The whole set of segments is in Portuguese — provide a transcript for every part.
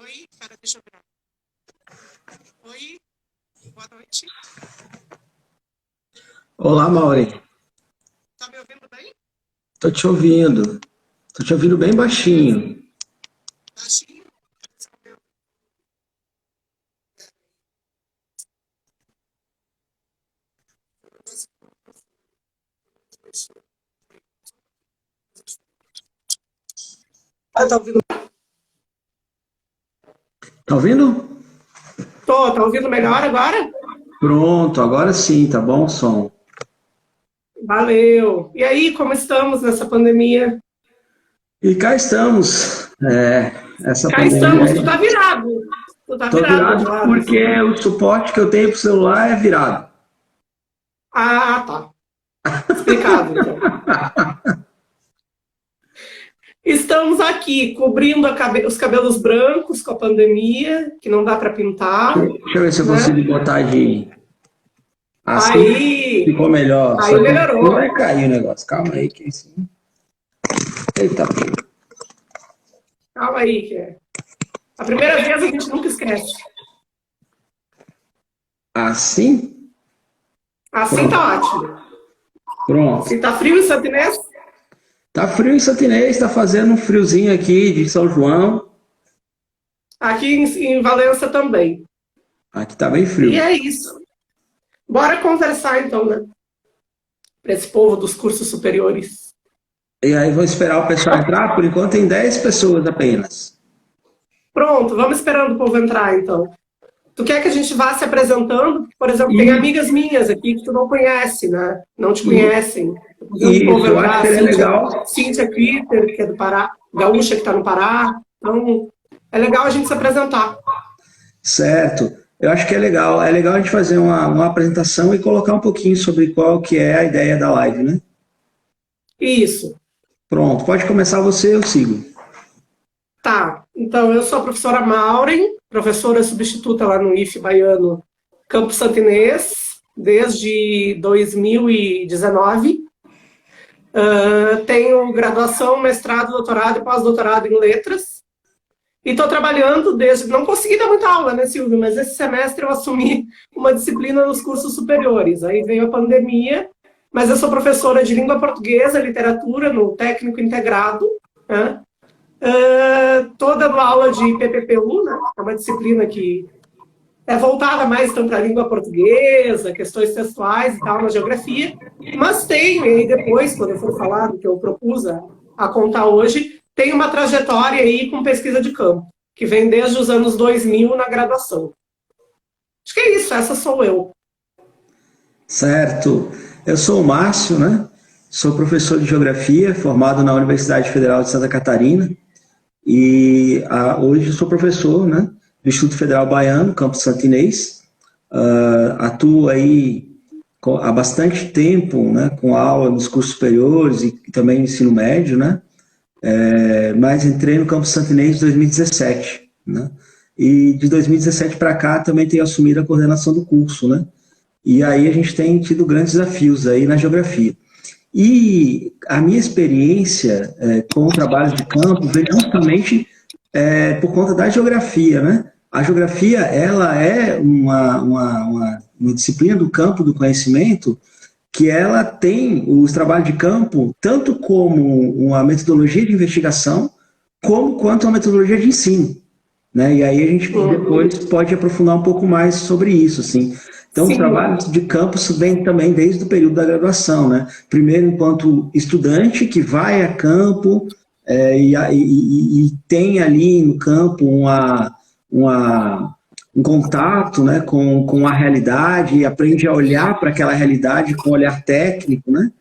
Oi, cara, deixa eu ver. Oi, boa noite. Olá, Mauri. Tá me ouvindo bem? Tô te ouvindo. Tô te ouvindo bem baixinho. Baixinho? Ah, tá ouvindo? Tá ouvindo? Tá ouvindo melhor agora? Pronto, agora sim, tá bom o som. Valeu. E aí, como estamos nessa pandemia? E cá estamos. Essa Cá pandemia estamos, tu aí. tá virado. Tu tá Tô virado de virado lado, porque assim. o suporte que eu tenho pro celular é virado. Ah, tá. Explicado, então. Estamos aqui cobrindo os cabelos brancos com a pandemia, que não dá para pintar, Deixa eu ver se eu consigo né? botar de. Assim Aí, ficou melhor. Só aí que não vai melhorou. cair o negócio. Calma aí, que assim. Eita, pô. Calma aí, que é. A primeira vez a gente nunca esquece. Assim? Assim tá Pronto. ótimo. Pronto. Se tá frio em Santinês, Tá frio em Santinês, tá fazendo um friozinho aqui de São João. aqui em Valença também. Aqui tá bem E frio. é isso. Bora conversar então, né? Para esse povo dos cursos superiores. E aí vou esperar o pessoal entrar, por enquanto tem 10 pessoas apenas. Pronto, vamos esperando o povo entrar então. Tu quer que a gente vá se apresentando? Por exemplo, tem E, amigas minhas aqui que tu não conhece, né? Não te e conhecem. Tô fazendo o povo isso, eu acho entrar, que a seria Cíntia, legal. Cíntia Critter, que é do Pará, Gaúcha, que está no Pará. Então, é legal a gente se apresentar. Certo. Eu acho que é legal. É legal a gente fazer uma apresentação e colocar um pouquinho sobre qual que é a ideia da live, né? Isso. Pronto, pode começar você, eu sigo. Tá. Então, eu sou a professora Maureen, professora substituta lá no IF Baiano Campo Santinês, desde 2019. Tenho graduação, mestrado, doutorado e pós-doutorado em letras. E estou trabalhando desde. Não consegui dar muita aula, né, Silvio? Mas esse semestre eu assumi uma disciplina nos cursos superiores. Aí veio a pandemia, mas eu sou professora de língua portuguesa, literatura, no técnico integrado. Né? Estou dando aula de PPPU, né? É uma disciplina que é voltada mais então, para a língua portuguesa, questões textuais e tal, na geografia. Mas tem, e depois, quando eu for falar do que eu propus a contar hoje, tem uma trajetória aí com pesquisa de campo, que vem desde os anos 2000 na graduação. Acho que é isso, essa sou eu. Certo. Eu sou o Márcio, né? Sou professor de geografia, formado na Universidade Federal de Santa Catarina. E hoje eu sou professor, né, do Instituto Federal Baiano, Campus Santinês. Atuo aí há bastante tempo, né, com aula nos cursos superiores e também no ensino médio, né? Mas entrei no Campus Santinês em 2017, né? E de 2017 para cá também tenho assumido a coordenação do curso, né? E aí a gente tem tido grandes desafios aí na geografia. E a minha experiência com o trabalho de campo vem justamente por conta da geografia, né? A geografia, ela é uma disciplina do campo do conhecimento que ela tem os trabalhos de campo tanto como uma metodologia de investigação, como quanto uma metodologia de ensino, né? E aí a gente Uhum. depois pode aprofundar um pouco mais sobre isso, assim. Então, os Sim, trabalhos de campo vêm também desde o período da graduação, né? Primeiro, enquanto estudante que vai a campo e tem ali no campo uma, um contato, né, com a realidade e aprende a olhar para aquela realidade com um olhar técnico, né?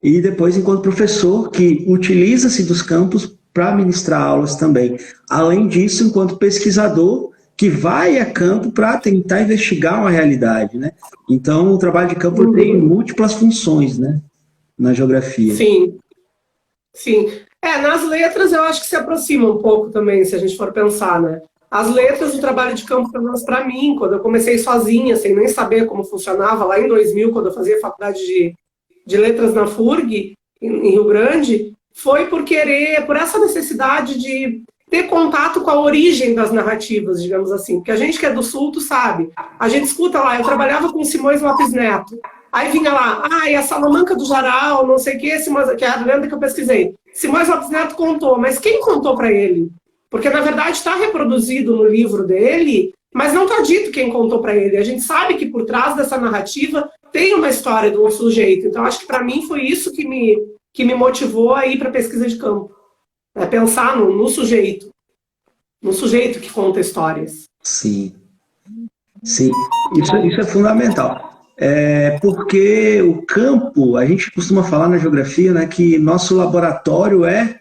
E depois, enquanto professor, que utiliza-se dos campos para ministrar aulas também. Além disso, enquanto pesquisador, que vai a campo para tentar investigar uma realidade, né? Então, o trabalho de campo tem uhum. múltiplas funções, né, na geografia. Sim, sim. Nas letras eu acho que se aproxima um pouco também, se a gente for pensar, né? As letras do trabalho de campo, pelo menos para mim, quando eu comecei sozinha, sem nem saber como funcionava, lá em 2000, quando eu fazia faculdade de letras na FURG, em Rio Grande, foi por essa necessidade de ter contato com a origem das narrativas, digamos assim. Porque a gente que é do Sul, tu sabe. A gente escuta lá, eu trabalhava com Simões Lopes Neto. Aí vinha lá, e a Salamanca do Jaral, não sei o que, que é a lenda que eu pesquisei. Simões Lopes Neto contou, mas quem contou para ele? Porque, na verdade, está reproduzido no livro dele, mas não está dito quem contou para ele. A gente sabe que por trás dessa narrativa tem uma história de um sujeito. Então, acho que para mim foi isso que me motivou a ir para a pesquisa de campo. É pensar no sujeito. No sujeito que conta histórias. Sim. Sim, isso é fundamental. Porque o campo, a gente costuma falar na geografia, né, que nosso laboratório é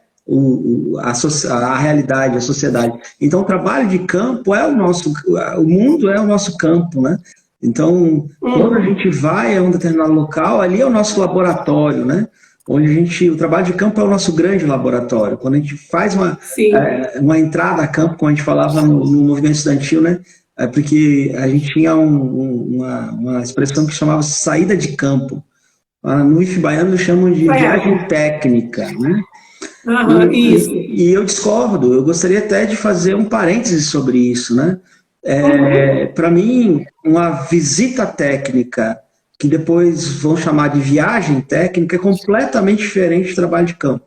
a realidade, a sociedade. Então, o trabalho de campo o mundo é o nosso campo, né? Então, quando a gente vai a um determinado local, ali é o nosso laboratório, né? Onde o trabalho de campo é o nosso grande laboratório. Quando a gente faz uma entrada a campo, como a gente falava no movimento estudantil, né? Porque a gente tinha uma expressão que chamava saída de campo. No IF baiano chamam de viagem técnica, né? Isso. E eu discordo, eu gostaria até de fazer um parênteses sobre isso, né? Para mim, uma visita técnica, que depois vão chamar de viagem técnica, é completamente diferente do trabalho de campo.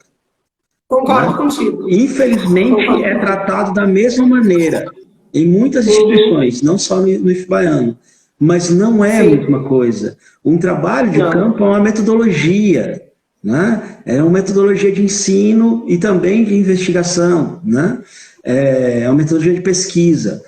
Concordo contigo. Infelizmente, é tratado da mesma maneira em muitas instituições, não só no IF baiano, mas não é a mesma coisa. Um trabalho de campo é uma metodologia, né? É uma metodologia de ensino e também de investigação, né? É uma metodologia de pesquisa.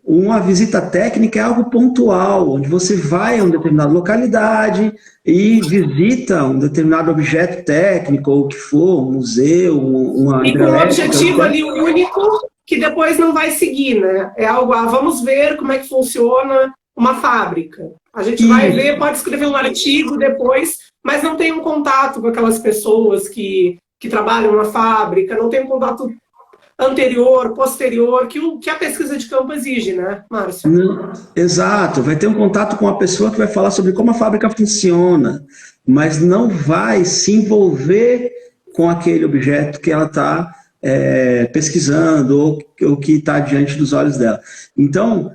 Uma visita técnica é algo pontual, onde você vai a uma determinada localidade e visita um determinado objeto técnico, ou o que for, um museu, uma e com um objetivo ali único, que depois não vai seguir, né? É algo, vamos ver como é que funciona uma fábrica. A gente vai ver, pode escrever um artigo depois, mas não tem um contato com aquelas pessoas que trabalham na fábrica, não tem um contato anterior, posterior, que a pesquisa de campo exige, né, Márcio? Exato, vai ter um contato com a pessoa que vai falar sobre como a fábrica funciona, mas não vai se envolver com aquele objeto que ela está pesquisando ou que está diante dos olhos dela. Então,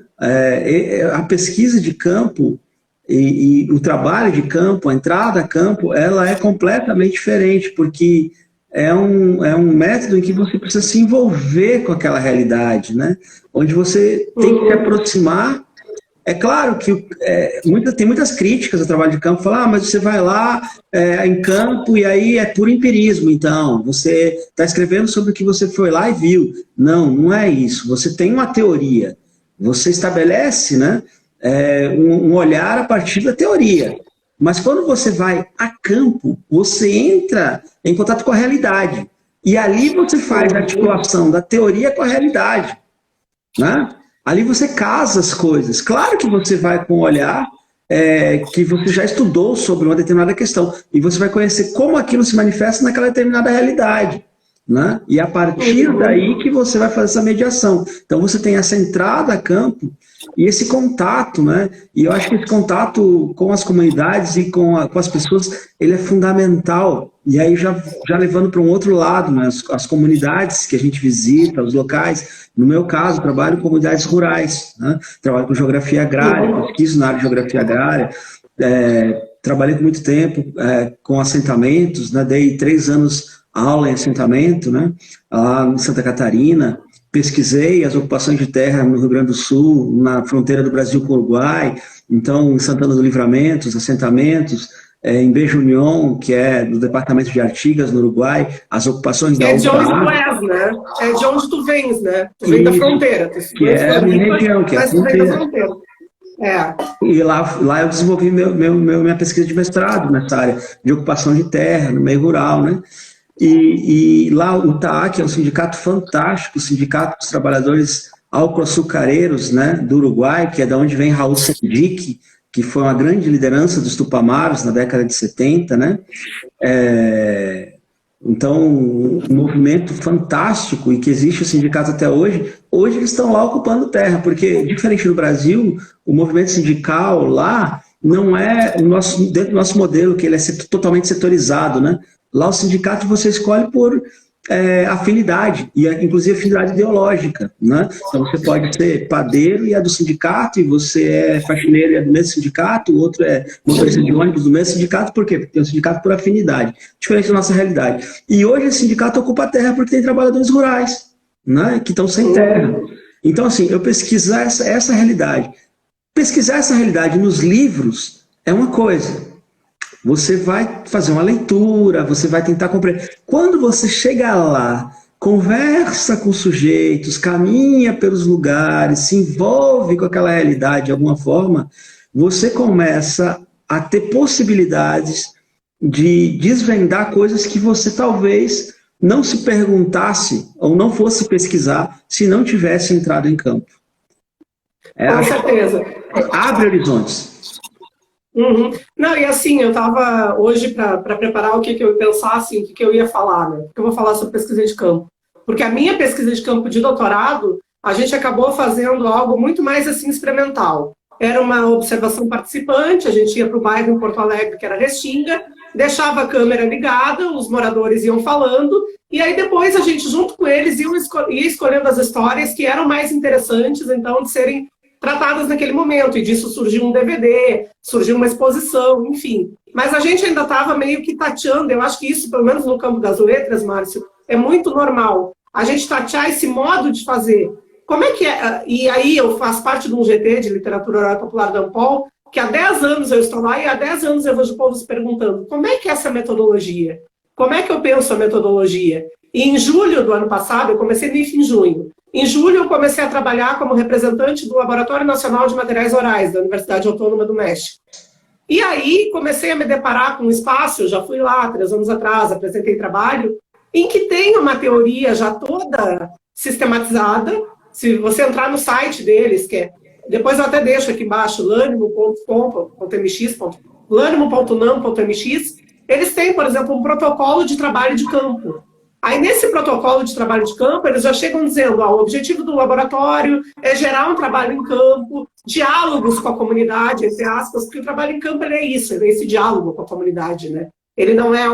a pesquisa de campo e o trabalho de campo, a entrada a campo, ela é completamente diferente, porque é um método em que você precisa se envolver com aquela realidade, né? Onde você tem que se aproximar. É claro que tem muitas críticas ao trabalho de campo, falar, mas você vai lá em campo e aí é puro empirismo, então, você está escrevendo sobre o que você foi lá e viu. Não é isso. Você tem uma teoria, você estabelece, né, um olhar a partir da teoria. Mas quando você vai a campo, você entra em contato com a realidade. E ali você faz a articulação da teoria com a realidade, né? Ali você casa as coisas. Claro que você vai com um olhar que você já estudou sobre uma determinada questão. E você vai conhecer como aquilo se manifesta naquela determinada realidade, né? E a partir daí que você vai fazer essa mediação. Então você tem essa entrada a campo e esse contato, né? E eu acho que esse contato com as comunidades e com as pessoas, ele é fundamental. E aí já levando para um outro lado, né? As comunidades que a gente visita, os locais. No meu caso, trabalho com comunidades rurais, né? Trabalho com geografia agrária, pesquiso na área de geografia agrária. Trabalhei por muito tempo com assentamentos, né? Dei 3 anos aula em assentamento, né? Lá em Santa Catarina. Pesquisei as ocupações de terra no Rio Grande do Sul, na fronteira do Brasil com o Uruguai, então em Santana do Livramento, os assentamentos, em Beja União, que é do departamento de Artigas, no Uruguai, as ocupações da UPA. É de onde tu és, né? É de onde tu vens, né? Tu vem da fronteira. Que é a minha região, que é a fronteira. E lá eu desenvolvi minha pesquisa de mestrado nessa área de ocupação de terra, no meio rural, né? E lá o TAAC é um sindicato fantástico, o Sindicato dos Trabalhadores Alcoaçucareiros, né, do Uruguai, que é de onde vem Raul Sendic, que foi uma grande liderança dos Tupamaros na década de 70, né? Então, um movimento fantástico e que existe o sindicato até hoje. Hoje eles estão lá ocupando terra, porque, diferente do Brasil, o movimento sindical lá não é dentro do nosso modelo, que ele é totalmente setorizado, né? Lá o sindicato você escolhe por afinidade, e inclusive afinidade ideológica, né? Então você pode ser padeiro e é do sindicato, e você é faxineiro e é do mesmo sindicato, o outro é motorista de ônibus do mesmo sindicato, por quê? Porque tem um sindicato por afinidade, diferente da nossa realidade. E hoje esse sindicato ocupa a terra porque tem trabalhadores rurais, né? Que estão sem terra. Então, assim, eu pesquisar essa realidade. Pesquisar essa realidade nos livros é uma coisa. Você vai fazer uma leitura, você vai tentar compreender. Quando você chega lá, conversa com os sujeitos, caminha pelos lugares, se envolve com aquela realidade de alguma forma, você começa a ter possibilidades de desvendar coisas que você talvez não se perguntasse ou não fosse pesquisar se não tivesse entrado em campo. Com certeza. Abre horizontes. Uhum. Não, e assim, eu estava hoje para preparar o que eu ia pensar, assim, o que eu ia falar, né? Porque eu vou falar sobre pesquisa de campo. Porque a minha pesquisa de campo de doutorado, a gente acabou fazendo algo muito mais, assim, experimental. Era uma observação participante, a gente ia para o bairro em Porto Alegre, que era Restinga, deixava a câmera ligada, os moradores iam falando, e aí depois a gente, junto com eles, ia escolhendo as histórias que eram mais interessantes, então, de serem tratadas naquele momento, e disso surgiu um DVD, surgiu uma exposição, enfim. Mas a gente ainda estava meio que tateando, eu acho que isso, pelo menos no campo das letras, Márcio, é muito normal. A gente tatear esse modo de fazer. Como é que é? E aí eu faço parte de um GT, de Literatura Oral Popular da Ampol, que há 10 anos eu estou lá, e há 10 anos eu vejo o povo se perguntando, como é que é essa metodologia? Como é que eu penso a metodologia? E em julho do ano passado, eu comecei no IF em junho. Em julho, eu comecei a trabalhar como representante do Laboratório Nacional de Materiais Orais, da Universidade Autônoma do México. E aí, comecei a me deparar com um espaço, eu já fui lá 3 anos atrás, apresentei trabalho, em que tem uma teoria já toda sistematizada. Se você entrar no site deles, que é, depois eu até deixo aqui embaixo, lanimo.unam.mx, eles têm, por exemplo, um protocolo de trabalho de campo. Aí, nesse protocolo de trabalho de campo, eles já chegam dizendo, o objetivo do laboratório é gerar um trabalho em campo, diálogos com a comunidade, entre aspas, porque o trabalho em campo é isso, é esse diálogo com a comunidade, né? Ele não é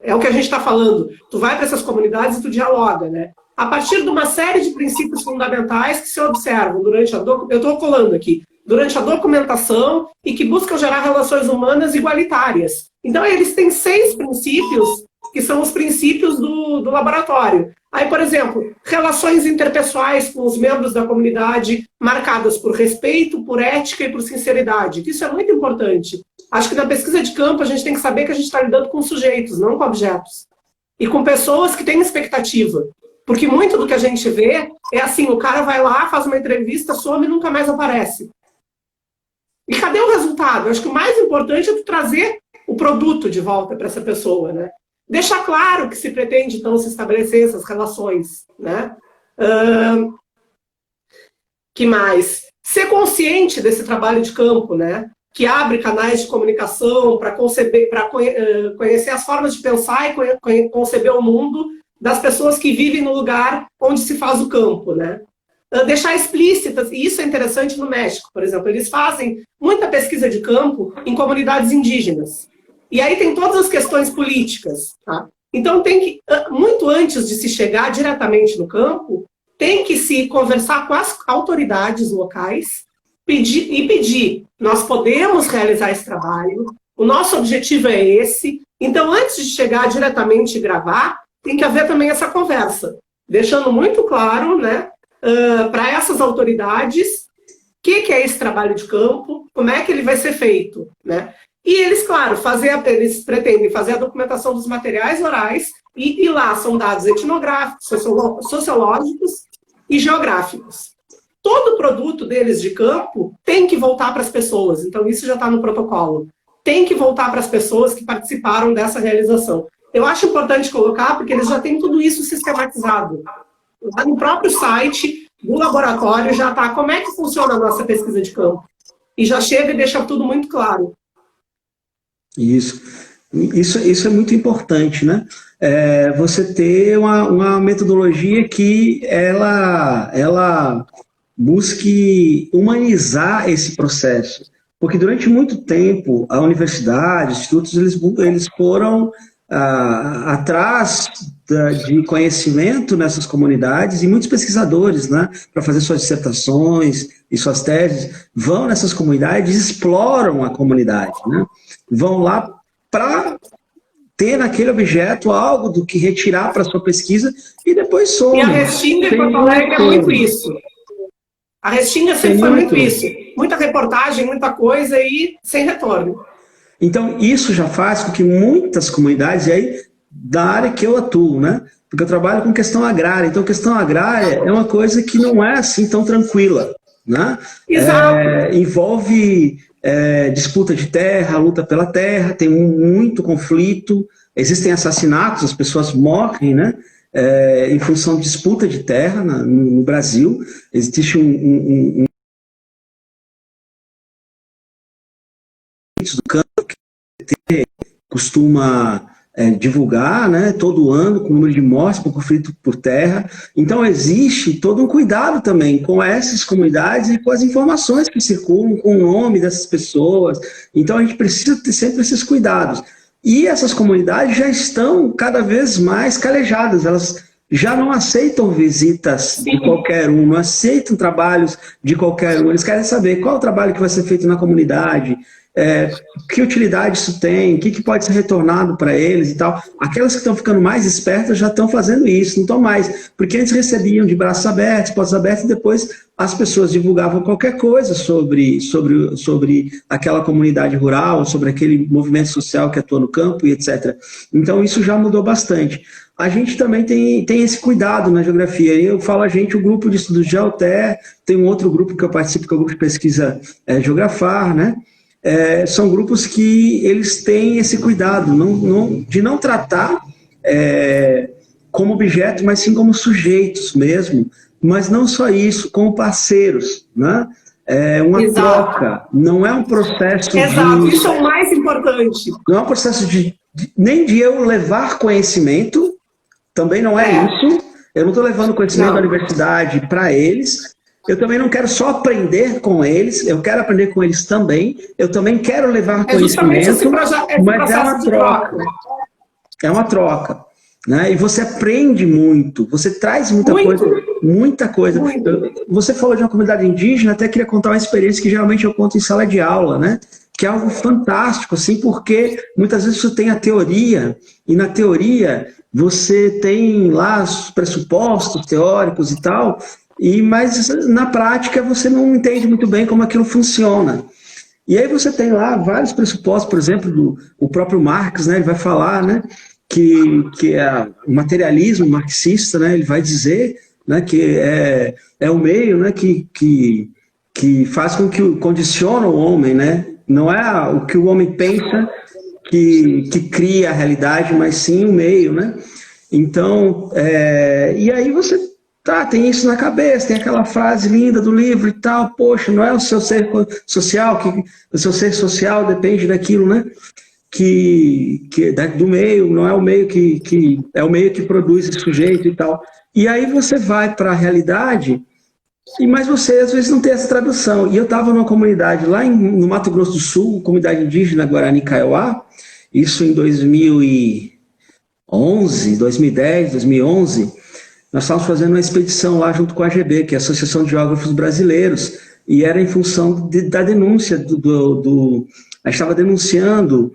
é o que a gente está falando. Tu vai para essas comunidades e tu dialoga, né? A partir de uma série de princípios fundamentais que se observam durante eu estou colando aqui, durante a documentação e que buscam gerar relações humanas igualitárias. Então, eles têm 6 princípios que são os princípios do laboratório. Aí, por exemplo, relações interpessoais com os membros da comunidade marcadas por respeito, por ética e por sinceridade. Isso é muito importante. Acho que na pesquisa de campo a gente tem que saber que a gente está lidando com sujeitos, não com objetos. E com pessoas que têm expectativa. Porque muito do que a gente vê é assim, o cara vai lá, faz uma entrevista, some e nunca mais aparece. E cadê o resultado? Acho que o mais importante é tu trazer o produto de volta para essa pessoa, né? Deixar claro que se pretende, então, se estabelecer essas relações, né? Que mais? Ser consciente desse trabalho de campo, né? Que abre canais de comunicação para conhecer as formas de pensar e conceber o mundo das pessoas que vivem no lugar onde se faz o campo, né? Deixar explícitas, e isso é interessante no México, por exemplo, eles fazem muita pesquisa de campo em comunidades indígenas. E aí tem todas as questões políticas, tá? Então tem que, muito antes de se chegar diretamente no campo, tem que se conversar com as autoridades locais, pedir, nós podemos realizar esse trabalho, o nosso objetivo é esse, então antes de chegar diretamente e gravar, tem que haver também essa conversa, deixando muito claro, né, para essas autoridades o que é esse trabalho de campo, como é que ele vai ser feito, né? E eles, claro, eles pretendem fazer a documentação dos materiais orais e lá são dados etnográficos, sociológicos e geográficos. Todo produto deles de campo tem que voltar para as pessoas, então isso já está no protocolo. Tem que voltar para as pessoas que participaram dessa realização. Eu acho importante colocar, porque eles já têm tudo isso sistematizado. Lá no próprio site do laboratório já está como é que funciona a nossa pesquisa de campo. E já chega e deixa tudo muito claro. Isso é muito importante, né? Você ter uma metodologia que ela busque humanizar esse processo. Porque durante muito tempo, a universidade, os institutos, eles foram atrás de conhecimento nessas comunidades, e muitos pesquisadores, né, para fazer suas dissertações e suas teses, vão nessas comunidades, exploram a comunidade, né, vão lá para ter naquele objeto algo do que retirar para sua pesquisa e depois some. E a Restinga em Porto Alegre é muito isso. A Restinga sempre foi muito isso. Muita reportagem, muita coisa e sem retorno. Então, isso já faz com que muitas comunidades, e aí da área que eu atuo, né? Porque eu trabalho com questão agrária. Então, questão agrária é uma coisa que não é assim tão tranquila, né? Exato. Envolve disputa de terra, luta pela terra, tem muito conflito, existem assassinatos, as pessoas morrem, né? Em função de disputa de terra no Brasil. Existe do campo que costuma divulgar, né, todo ano, com o número de mortes por conflito por terra. Então, existe todo um cuidado também com essas comunidades e com as informações que circulam, com o nome dessas pessoas. Então, a gente precisa ter sempre esses cuidados. E essas comunidades já estão cada vez mais calejadas, elas já não aceitam visitas de qualquer um, não aceitam trabalhos de qualquer um. Eles querem saber qual é o trabalho que vai ser feito na comunidade, que utilidade isso tem, o que pode ser retornado para eles e tal. Aquelas que estão ficando mais espertas já estão fazendo isso, não estão mais, porque antes recebiam de braços abertos, portas abertas, e depois as pessoas divulgavam qualquer coisa sobre aquela comunidade rural, sobre aquele movimento social que atua no campo e etc. Então isso já mudou bastante. A gente também tem esse cuidado na geografia. Eu falo o grupo de estudos de Alter, tem um outro grupo que eu participo, que é o grupo de pesquisa Geografar, né? São grupos que eles têm esse cuidado de não tratar como objeto, mas sim como sujeitos mesmo. Mas não só isso, como parceiros, né? Uma troca, não é um processo Exato, isso é o mais importante. Não é um processo nem de eu levar conhecimento, também não é isso. Eu não estou levando conhecimento da universidade para eles. Eu também não quero só aprender com eles, eu quero aprender com eles também. Eu também quero levar conhecimento, mas é uma troca. É uma troca. Né? E você aprende muito, você traz muita coisa. Você falou de uma comunidade indígena, até queria contar uma experiência que geralmente eu conto em sala de aula, né? Que é algo fantástico, assim, porque muitas vezes você tem a teoria, e na teoria você tem lá os pressupostos teóricos e tal, mas na prática você não entende muito bem como aquilo funciona. E aí você tem lá vários pressupostos, por exemplo, o próprio Marx, né, ele vai falar, né, que o materialismo marxista, né, ele vai dizer, né, que é o meio, né, que faz com que condiciona o homem, né, não é o que o homem pensa que cria a realidade, mas sim o meio, né? Então, e aí você tem isso na cabeça, tem aquela frase linda do livro e tal, poxa, não é o seu ser social, o seu ser social depende daquilo, né? Do meio, não é o meio é o meio que produz esse sujeito e tal. E aí você vai para a realidade, mas você às vezes não tem essa tradução. E eu estava numa comunidade lá no Mato Grosso do Sul, comunidade indígena Guarani Kaiowá, isso em 2011, 2010, 2011, nós estávamos fazendo uma expedição lá junto com a AGB, que é a Associação de Geógrafos Brasileiros, e era em função da denúncia a gente estava denunciando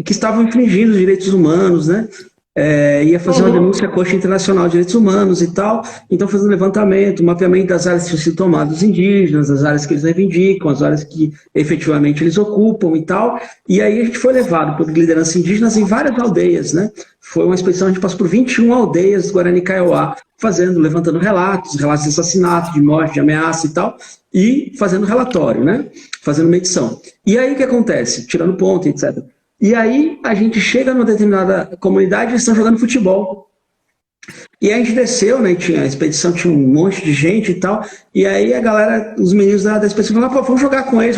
que estavam infringindo os direitos humanos, né? Ia fazer uma denúncia à Corte Internacional de Direitos Humanos e tal, então fazendo levantamento, mapeamento das áreas que tinham sido tomadas dos indígenas, das áreas que eles reivindicam, as áreas que efetivamente eles ocupam e tal, e aí a gente foi levado por lideranças indígenas em várias aldeias, né? Foi uma expedição, a gente passou por 21 aldeias do Guarani Kaiowá, levantando relatos de assassinato, de morte, de ameaça e tal, e fazendo relatório, né? Fazendo medição. E aí o que acontece? Tirando ponto, etc. E aí a gente chega numa determinada comunidade e eles estão jogando futebol. E aí a gente desceu, né? A expedição tinha um monte de gente e tal. E aí a galera, os meninos da expedição falaram, pô, vamos jogar com eles.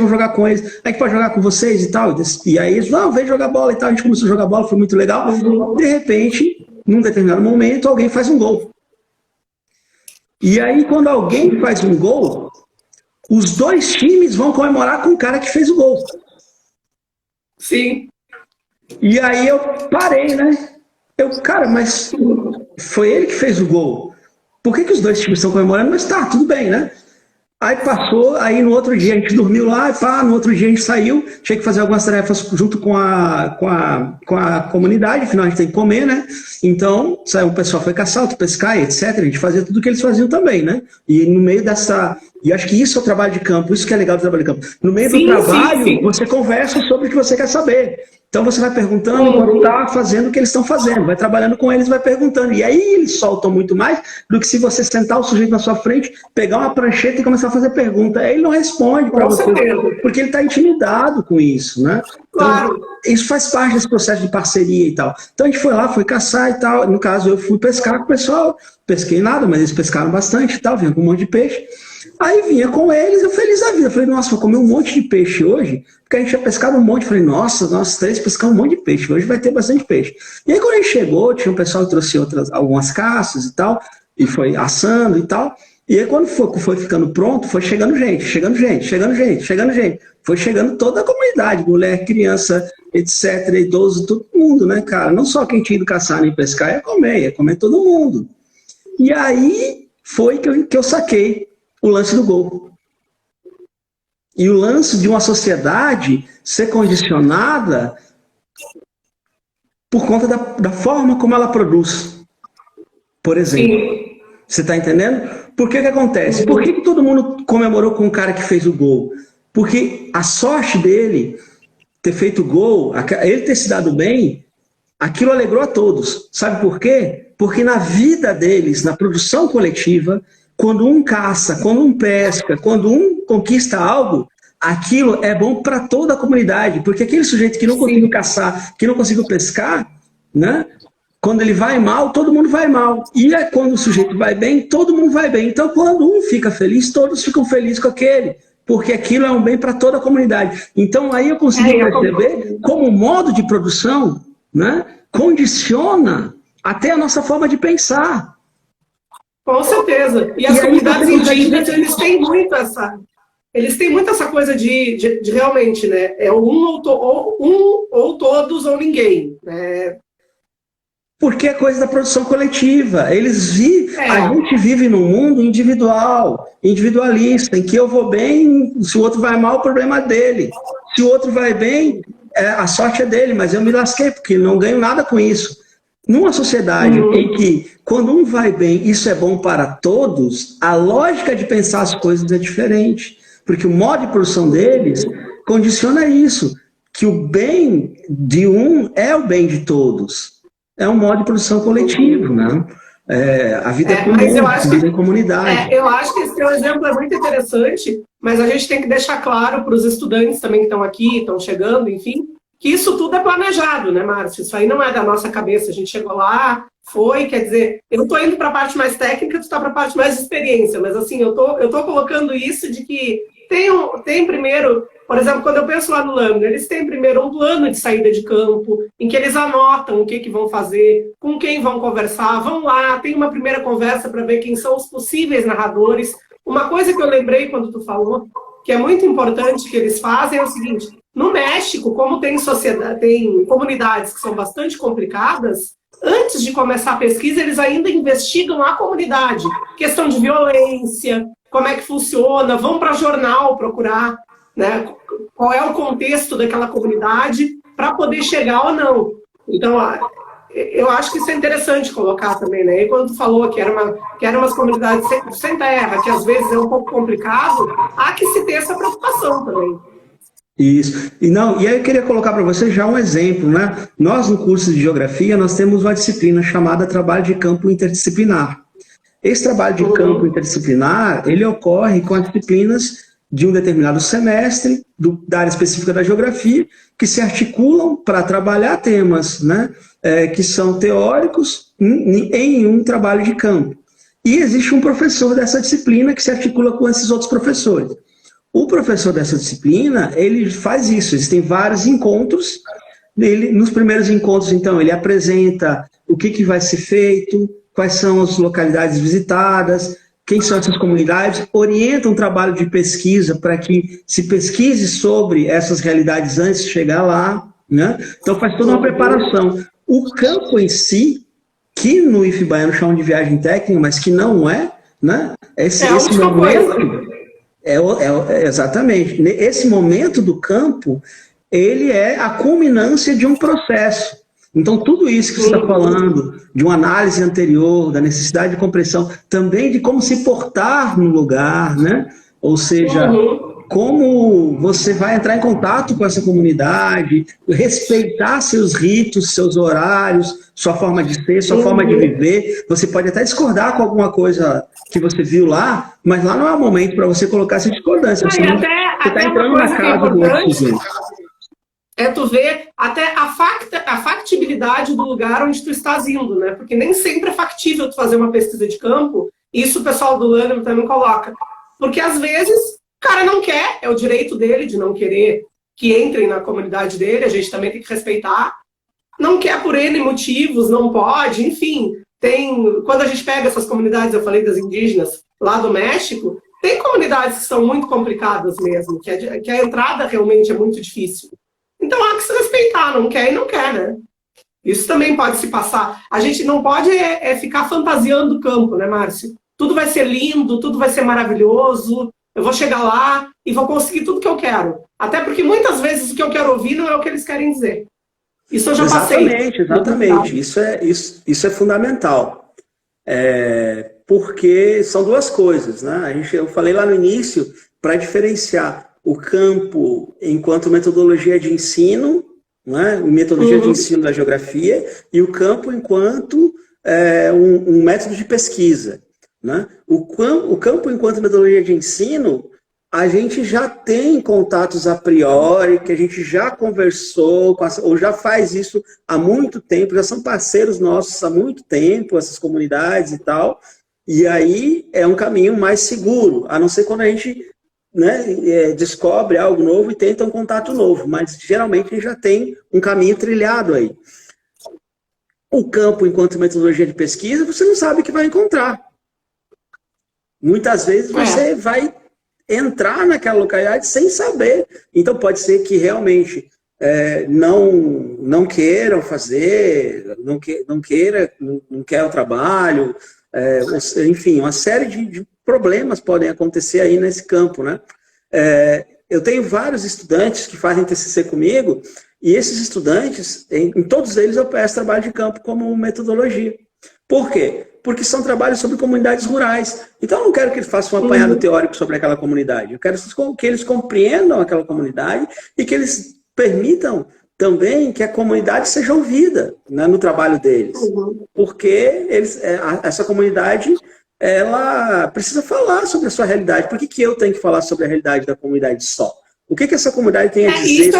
Aí que pode jogar com vocês e tal. E aí eles, não, vem jogar bola e tal. A gente começou a jogar bola, foi muito legal. De repente, num determinado momento, alguém faz um gol. E aí quando alguém faz um gol, os dois times vão comemorar com o cara que fez o gol. Sim. E aí eu parei, né? Cara, mas foi ele que fez o gol. Por que os dois times estão comemorando? Mas tá, tudo bem, né? Aí passou, aí no outro dia a gente dormiu lá, e pá, no outro dia a gente saiu, tinha que fazer algumas tarefas junto com a comunidade, afinal a gente tem que comer, né? Então, o pessoal foi caçar, outro pescar, etc. A gente fazia tudo o que eles faziam também, né? E no meio dessa... E acho que isso é o trabalho de campo, isso que é legal do trabalho de campo. No meio do trabalho, você conversa sobre o que você quer saber. Então você vai perguntando enquanto está fazendo o que eles estão fazendo, vai trabalhando com eles, vai perguntando. E aí eles soltam muito mais do que se você sentar o sujeito na sua frente, pegar uma prancheta e começar a fazer pergunta. Aí ele não responde para você, porque ele está intimidado com isso, né? Então, isso faz parte desse processo de parceria e tal. Então a gente foi lá, foi caçar e tal. No caso, eu fui pescar com o pessoal, pesquei nada, mas eles pescaram bastante e tal, vinha com um monte de peixe. Aí vinha com eles, eu feliz da vida. Falei, nossa, vou comer um monte de peixe hoje, porque a gente tinha pescado um monte. Falei, nossa, nós três pescamos um monte de peixe, hoje vai ter bastante peixe. E aí quando a gente chegou, tinha um pessoal que trouxe algumas caças e tal, e foi assando e tal. E aí quando foi ficando pronto, foi chegando gente. Foi chegando toda a comunidade, mulher, criança, etc, idoso, todo mundo, né, cara? Não só quem tinha ido caçar nem pescar, ia comer todo mundo. E aí foi que eu saquei o lance do gol. E o lance de uma sociedade ser condicionada por conta da forma como ela produz. Por exemplo. Sim. Você está entendendo? Por que acontece? Por que todo mundo comemorou com o cara que fez o gol? Porque a sorte dele ter feito o gol, ele ter se dado bem, aquilo alegrou a todos. Sabe por quê? Porque na vida deles, na produção coletiva, quando um caça, quando um pesca, quando um conquista algo, aquilo é bom para toda a comunidade, porque aquele sujeito que não conseguiu caçar, que não conseguiu pescar, né? Quando ele vai mal, todo mundo vai mal. E quando o sujeito vai bem, todo mundo vai bem. Então, quando um fica feliz, todos ficam felizes com aquele, porque aquilo é um bem para toda a comunidade. Então, aí eu consigo perceber como o modo de produção, né, condiciona até a nossa forma de pensar. Com certeza. E as comunidades indígenas, eles têm muito essa coisa de realmente, né? É um ou todos ou ninguém. Porque é coisa da produção coletiva. A gente vive num mundo individual, individualista, em que eu vou bem, se o outro vai mal, o problema é dele. Se o outro vai bem, a sorte é dele, mas eu me lasquei, porque não ganho nada com isso. Numa sociedade em que, quando um vai bem, isso é bom para todos, a lógica de pensar as coisas é diferente. Porque o modo de produção deles condiciona isso, que o bem de um é o bem de todos. É um modo de produção coletivo, né? A vida é comum, a vida em comunidade. Eu acho que esse teu exemplo é muito interessante, mas a gente tem que deixar claro para os estudantes também que estão aqui, estão chegando, enfim, que isso tudo é planejado, né, Márcio? Isso aí não é da nossa cabeça. A gente chegou lá, quer dizer, eu estou indo para a parte mais técnica, tu está para a parte mais de experiência, mas assim, eu tô colocando isso de que tem primeiro, por exemplo, quando eu penso lá no Lambda, eles têm primeiro um plano de saída de campo, em que eles anotam o que vão fazer, com quem vão conversar, vão lá, tem uma primeira conversa para ver quem são os possíveis narradores. Uma coisa que eu lembrei quando tu falou, que é muito importante que eles fazem, é o seguinte: no México, como tem comunidades que são bastante complicadas, antes de começar a pesquisa, eles ainda investigam a comunidade. Questão de violência, como é que funciona, vão para jornal procurar, né, qual é o contexto daquela comunidade para poder chegar ou não. Então, eu acho que isso é interessante colocar também, né? E quando tu falou que eram umas comunidades sem terra, que às vezes é um pouco complicado, há que se ter essa preocupação também. Isso. E aí eu queria colocar para você já um exemplo, né? Nós, no curso de Geografia, nós temos uma disciplina chamada Trabalho de Campo Interdisciplinar. Esse trabalho de campo interdisciplinar, ele ocorre com as disciplinas de um determinado semestre, da área específica da geografia, que se articulam para trabalhar temas, né, que são teóricos em um trabalho de campo. E existe um professor dessa disciplina que se articula com esses outros professores. O professor dessa disciplina, ele faz isso, existem vários encontros. Nos primeiros encontros, então, ele apresenta o que vai ser feito, quais são as localidades visitadas, quem são essas comunidades, orienta um trabalho de pesquisa para que se pesquise sobre essas realidades antes de chegar lá, né? Então faz toda uma preparação. O campo em si, que no IF Baiano chamam de viagem técnica, mas que não é, né? Esse momento exatamente. Esse momento do campo, ele é a culminância de um processo. Então, tudo isso que você está falando, de uma análise anterior, da necessidade de compreensão, também de como se portar no lugar, né? Ou seja, como você vai entrar em contato com essa comunidade, respeitar seus ritos, seus horários, sua forma de ser, sua forma de viver. Você pode até discordar com alguma coisa que você viu lá, mas lá não é o momento para você colocar essa discordância. Você está entrando na casa do outro sujeito. É tu ver até a factibilidade do lugar onde tu estás indo, né? Porque nem sempre é factível tu fazer uma pesquisa de campo, e isso o pessoal do LANEM também coloca. Porque às vezes o cara não quer, é o direito dele de não querer que entrem na comunidade dele, a gente também tem que respeitar. Não quer por N motivos, não pode, enfim. Quando a gente pega essas comunidades, eu falei das indígenas lá do México, tem comunidades que são muito complicadas mesmo, que a entrada realmente é muito difícil. Então há que se respeitar, não quer e não quer, né? Isso também pode se passar. A gente não pode ficar fantasiando o campo, né, Márcio? Tudo vai ser lindo, tudo vai ser maravilhoso, eu vou chegar lá e vou conseguir tudo que eu quero. Até porque muitas vezes o que eu quero ouvir não é o que eles querem dizer. Isso eu já passei. Exatamente. Isso é fundamental. Porque são duas coisas, né? Eu falei lá no início, para diferenciar o campo enquanto metodologia de ensino, né? Metodologia de ensino da geografia, e o campo enquanto um método de pesquisa. Né? O campo enquanto metodologia de ensino, a gente já tem contatos a priori, que a gente já conversou, ou já faz isso há muito tempo, já são parceiros nossos há muito tempo, essas comunidades e tal, e aí é um caminho mais seguro, a não ser quando a gente, né, descobre algo novo e tenta um contato novo, mas geralmente a gente já tem um caminho trilhado aí. O campo enquanto metodologia de pesquisa, você não sabe o que vai encontrar. Muitas vezes você vai entrar naquela localidade sem saber. Então pode ser que realmente não queiram fazer, não quer o trabalho, enfim, uma série de problemas podem acontecer aí nesse campo, né? Eu tenho vários estudantes que fazem TCC comigo, e esses estudantes, em todos eles eu peço trabalho de campo como metodologia. Por quê? Porque são trabalhos sobre comunidades rurais. Então eu não quero que eles façam um apanhado teórico sobre aquela comunidade. Eu quero que eles compreendam aquela comunidade e que eles permitam também que a comunidade seja ouvida, né, no trabalho deles. Porque essa comunidade, ela precisa falar sobre a sua realidade. Por que eu tenho que falar sobre a realidade da comunidade só? O que essa comunidade tem a dizer isso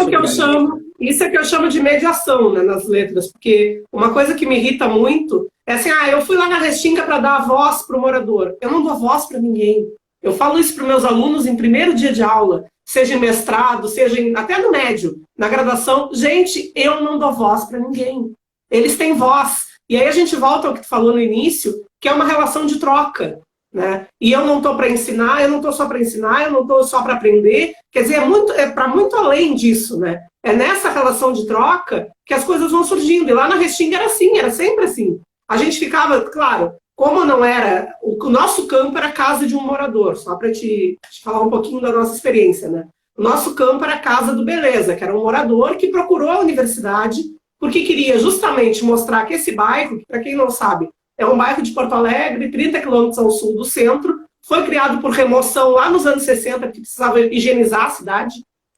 é que eu chamo de mediação, né, nas letras. Porque uma coisa que me irrita muito é assim, eu fui lá na Restinga para dar a voz para o morador. Eu não dou voz para ninguém. Eu falo isso para os meus alunos em primeiro dia de aula, seja em mestrado, seja até no médio, na graduação. Gente, eu não dou voz para ninguém. Eles têm voz. E aí a gente volta ao que tu falou no início, que é uma relação de troca. Né? E eu não estou para ensinar, eu não estou só para ensinar, eu não estou só para aprender. Quer dizer, é para muito além disso. Né? É nessa relação de troca que as coisas vão surgindo. E lá na Restinga era assim, era sempre assim. A gente ficava, claro, como não era... O nosso campo era a casa de um morador, só para te falar um pouquinho da nossa experiência. Né? O nosso campo era a Casa do Beleza, que era um morador que procurou a universidade porque queria justamente mostrar que esse bairro, que para quem não sabe, é um bairro de Porto Alegre, 30 quilômetros ao sul do centro, foi criado por remoção lá nos anos 60, que precisava higienizar a cidade,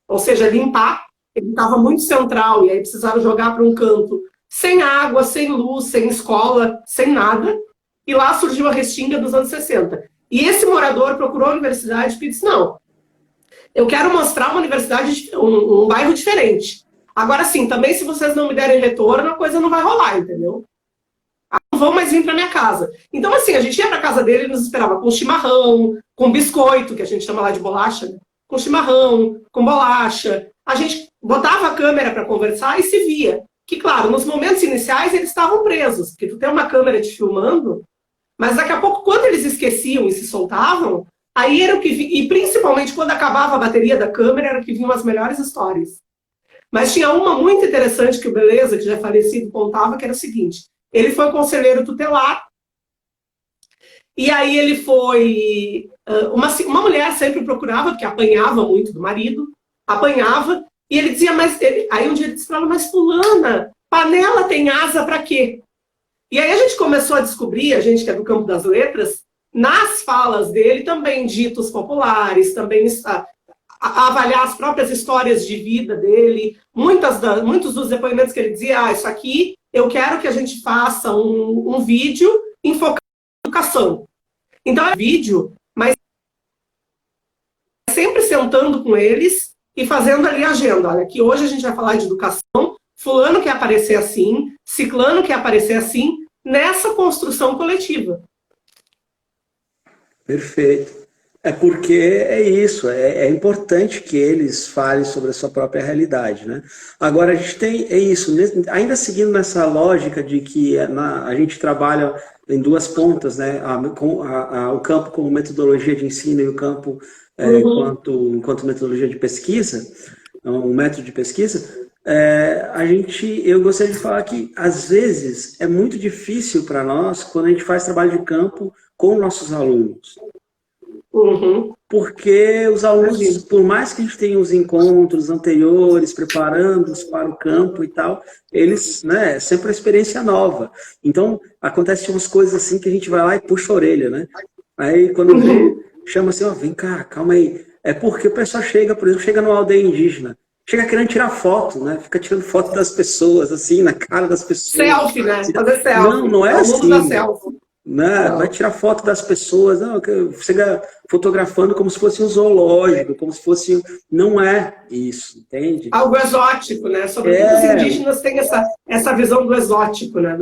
ou seja, limpar. Ele estava muito central e aí precisava jogar para um canto sem água, sem luz, sem escola, sem nada. E lá surgiu a Restinga dos anos 60. E esse morador procurou a universidade e disse, não, eu quero mostrar uma universidade, um bairro diferente. Agora sim, também se vocês não me derem retorno, a coisa não vai rolar, entendeu? Não vão mais vir para minha casa. Então, assim, a gente ia para casa dele e nos esperava com chimarrão, com biscoito, que a gente chama lá de bolacha, né? Com chimarrão, com bolacha. A gente botava a câmera para conversar e se via. Que, claro, nos momentos iniciais eles estavam presos, porque tu tem uma câmera te filmando, mas daqui a pouco, quando eles esqueciam e se soltavam, aí era o que... E principalmente quando acabava a bateria da câmera, era o que vinham as melhores histórias. Mas tinha uma muito interessante que o Beleza, que já é falecido, contava, que era o seguinte: ele foi conselheiro tutelar, e aí ele foi... Uma mulher sempre procurava, porque apanhava muito do marido, apanhava, e ele dizia, aí um dia ele disse para ela, mas fulana, panela tem asa para quê? E aí a gente começou a descobrir, a gente que é do campo das letras, nas falas dele, também ditos populares, também a avaliar as próprias histórias de vida dele, muitos dos depoimentos que ele dizia, isso aqui, eu quero que a gente faça um vídeo enfocado em educação. Então é vídeo, mas sempre sentando com eles e fazendo ali a agenda. Olha, que hoje a gente vai falar de educação, fulano quer aparecer assim, ciclano quer aparecer assim, nessa construção coletiva. Perfeito. É porque é isso, é importante que eles falem sobre a sua própria realidade, né? Agora, a gente tem, é isso, ainda seguindo nessa lógica de que a gente trabalha em duas pontas, né? O campo como metodologia de ensino e o campo enquanto metodologia de pesquisa, um método de pesquisa, eu gostaria de falar que, às vezes, é muito difícil para nós quando a gente faz trabalho de campo com nossos alunos. Porque os alunos, por mais que a gente tenha os encontros anteriores, preparando-os para o campo e tal, eles, né, sempre uma experiência nova. Então, acontecem umas coisas assim que a gente vai lá e puxa a orelha, né? Aí, quando vê, chama assim, ó, vem cá, calma aí. É porque o pessoal chega, por exemplo, chega numa aldeia indígena, chega querendo tirar foto, né? Fica tirando foto das pessoas, assim, na cara das pessoas. Selfie, né? Fazer selfie. Não é assim. Da selfie. Né? Vai tirar foto das pessoas, não, chega fotografando como se fosse um zoológico, como se fosse... Não é isso, entende? Algo exótico, né? Sobretudo os indígenas têm essa visão do exótico, né?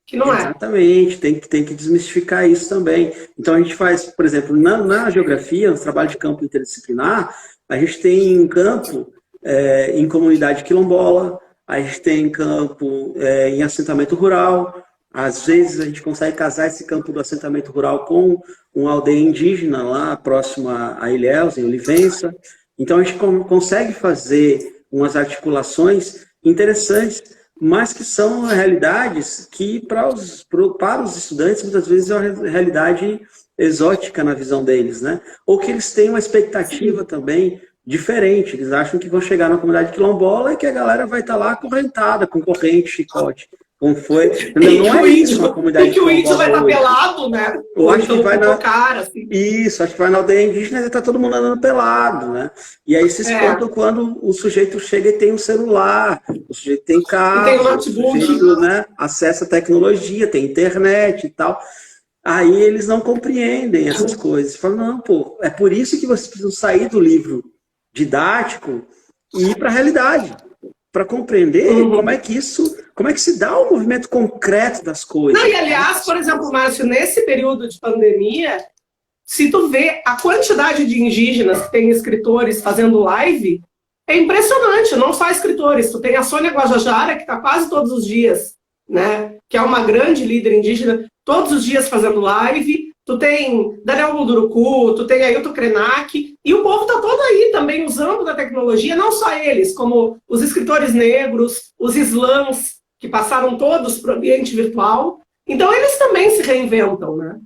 Que não é. Exatamente, tem que desmistificar isso também. Então a gente faz, por exemplo, na geografia, no trabalho de campo interdisciplinar, a gente tem um campo em comunidade quilombola, a gente tem campo em assentamento rural. Às vezes a gente consegue casar esse campo do assentamento rural com uma aldeia indígena lá próximo a Ilhéus, em Olivença. Então a gente consegue fazer umas articulações interessantes, mas que são realidades que para os estudantes muitas vezes é uma realidade exótica na visão deles, né? Ou que eles têm uma expectativa também diferente. Eles acham que vão chegar na comunidade quilombola e que a galera vai estar lá acorrentada, com corrente, chicote. Como foi? Não é isso uma comunidade. E que o índio vai estar pelado, né? Eu acho que vai na... cara, assim. Isso, acho que vai na aldeia indígena e está todo mundo andando pelado, né? E aí se espantam quando o sujeito chega e tem um celular, o sujeito tem carro, tem um notebook, o sujeito, né, acessa a tecnologia, tem internet e tal. Aí eles não compreendem essas coisas. Falam, não, pô, é por isso que vocês precisam sair do livro didático e ir para a realidade, para compreender como é que se dá o movimento concreto das coisas. Não, e aliás, por exemplo, Márcio, nesse período de pandemia, se tu vê a quantidade de indígenas que tem escritores fazendo live, é impressionante, não só escritores. Tu tem a Sônia Guajajara, que está quase todos os dias, né? Que é uma grande líder indígena, todos os dias fazendo live. Tu tem Daniel Munduruku, tu tem Ailton Krenak, e o povo está todo aí também usando da tecnologia, não só eles, como os escritores negros, os slams, que passaram todos para o ambiente virtual. Então, eles também se reinventam, né?